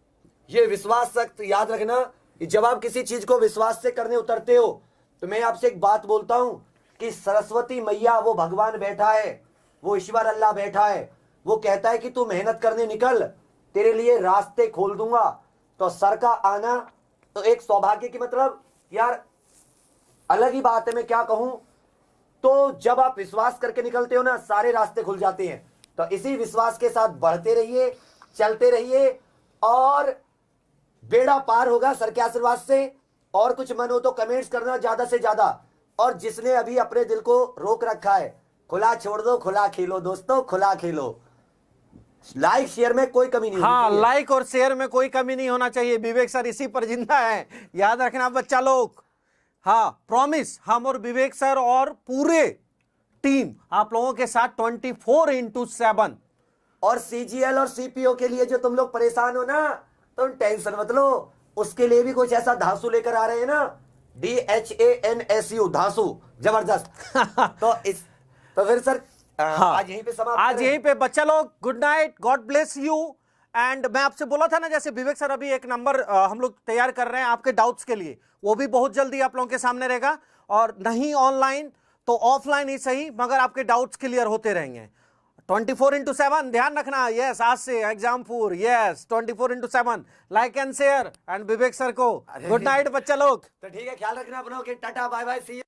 ये विश्वास सख्त याद रखना, जब आप किसी चीज को विश्वास से करने उतरते हो तो मैं आपसे एक बात बोलता हूं कि सरस्वती मैया, वो भगवान बैठा है, वो ईश्वर अल्लाह बैठा है, वो कहता है कि तू मेहनत करने निकल, तेरे लिए रास्ते खोल दूंगा। तो सर का आना तो एक सौभाग्य की, मतलब यार अलग ही बात है, मैं क्या कहूं। तो जब आप विश्वास करके निकलते हो ना, सारे रास्ते खुल जाते हैं। तो इसी विश्वास के साथ बढ़ते रहिए, चलते रहिए, और बेड़ा पार होगा सर के आशीर्वाद से। और कुछ मन हो तो कमेंट्स करना ज्यादा से ज्यादा। और जिसने अभी अपने दिल को रोक रखा है, खुला छोड़ दो, खुला खेलो दोस्तों, खुला खेलो। लाइक शेयर में कोई कमी नहीं। हाँ, लाइक और शेयर में कोई कमी नहीं होना चाहिए। विवेक सर इसी पर जिंदा है, याद रखना बच्चा लोग। हाँ, प्रॉमिस, हम और विवेक सर और पूरे टीम आप लोगों के साथ 24/7। और सीजीएल और सीपीओ के लिए जो तुम लोग परेशान हो ना, तुम टेंशन मत लो, उसके लिए भी कुछ ऐसा धांसू लेकर आ रहे हैं ना, DHANSU, धांसू, जबरदस्त। तो फिर सर आज यहीं पे समाप्त आज करें? यहीं पे बच्चा लोग, good night, God bless you. And मैं आपसे बोला था ना, जैसे विवेक सर अभी एक नंबर हम लोग तैयार कर रहे हैं आपके डाउट्स के लिए, वो भी बहुत जल्दी आप लोगों के सामने रहेगा। और नहीं ऑनलाइन तो ऑफलाइन ही सही, मगर आपके डाउट्स क्लियर होते रहेंगे 24/7। ध्यान रखना, यस, आज से Exampur, yes, 24/7। Like and share and Vivek sir को गुड नाइट बच्चा लोग। तो ठीक है, ख्याल रखना अपनों के, tata bye bye, see you.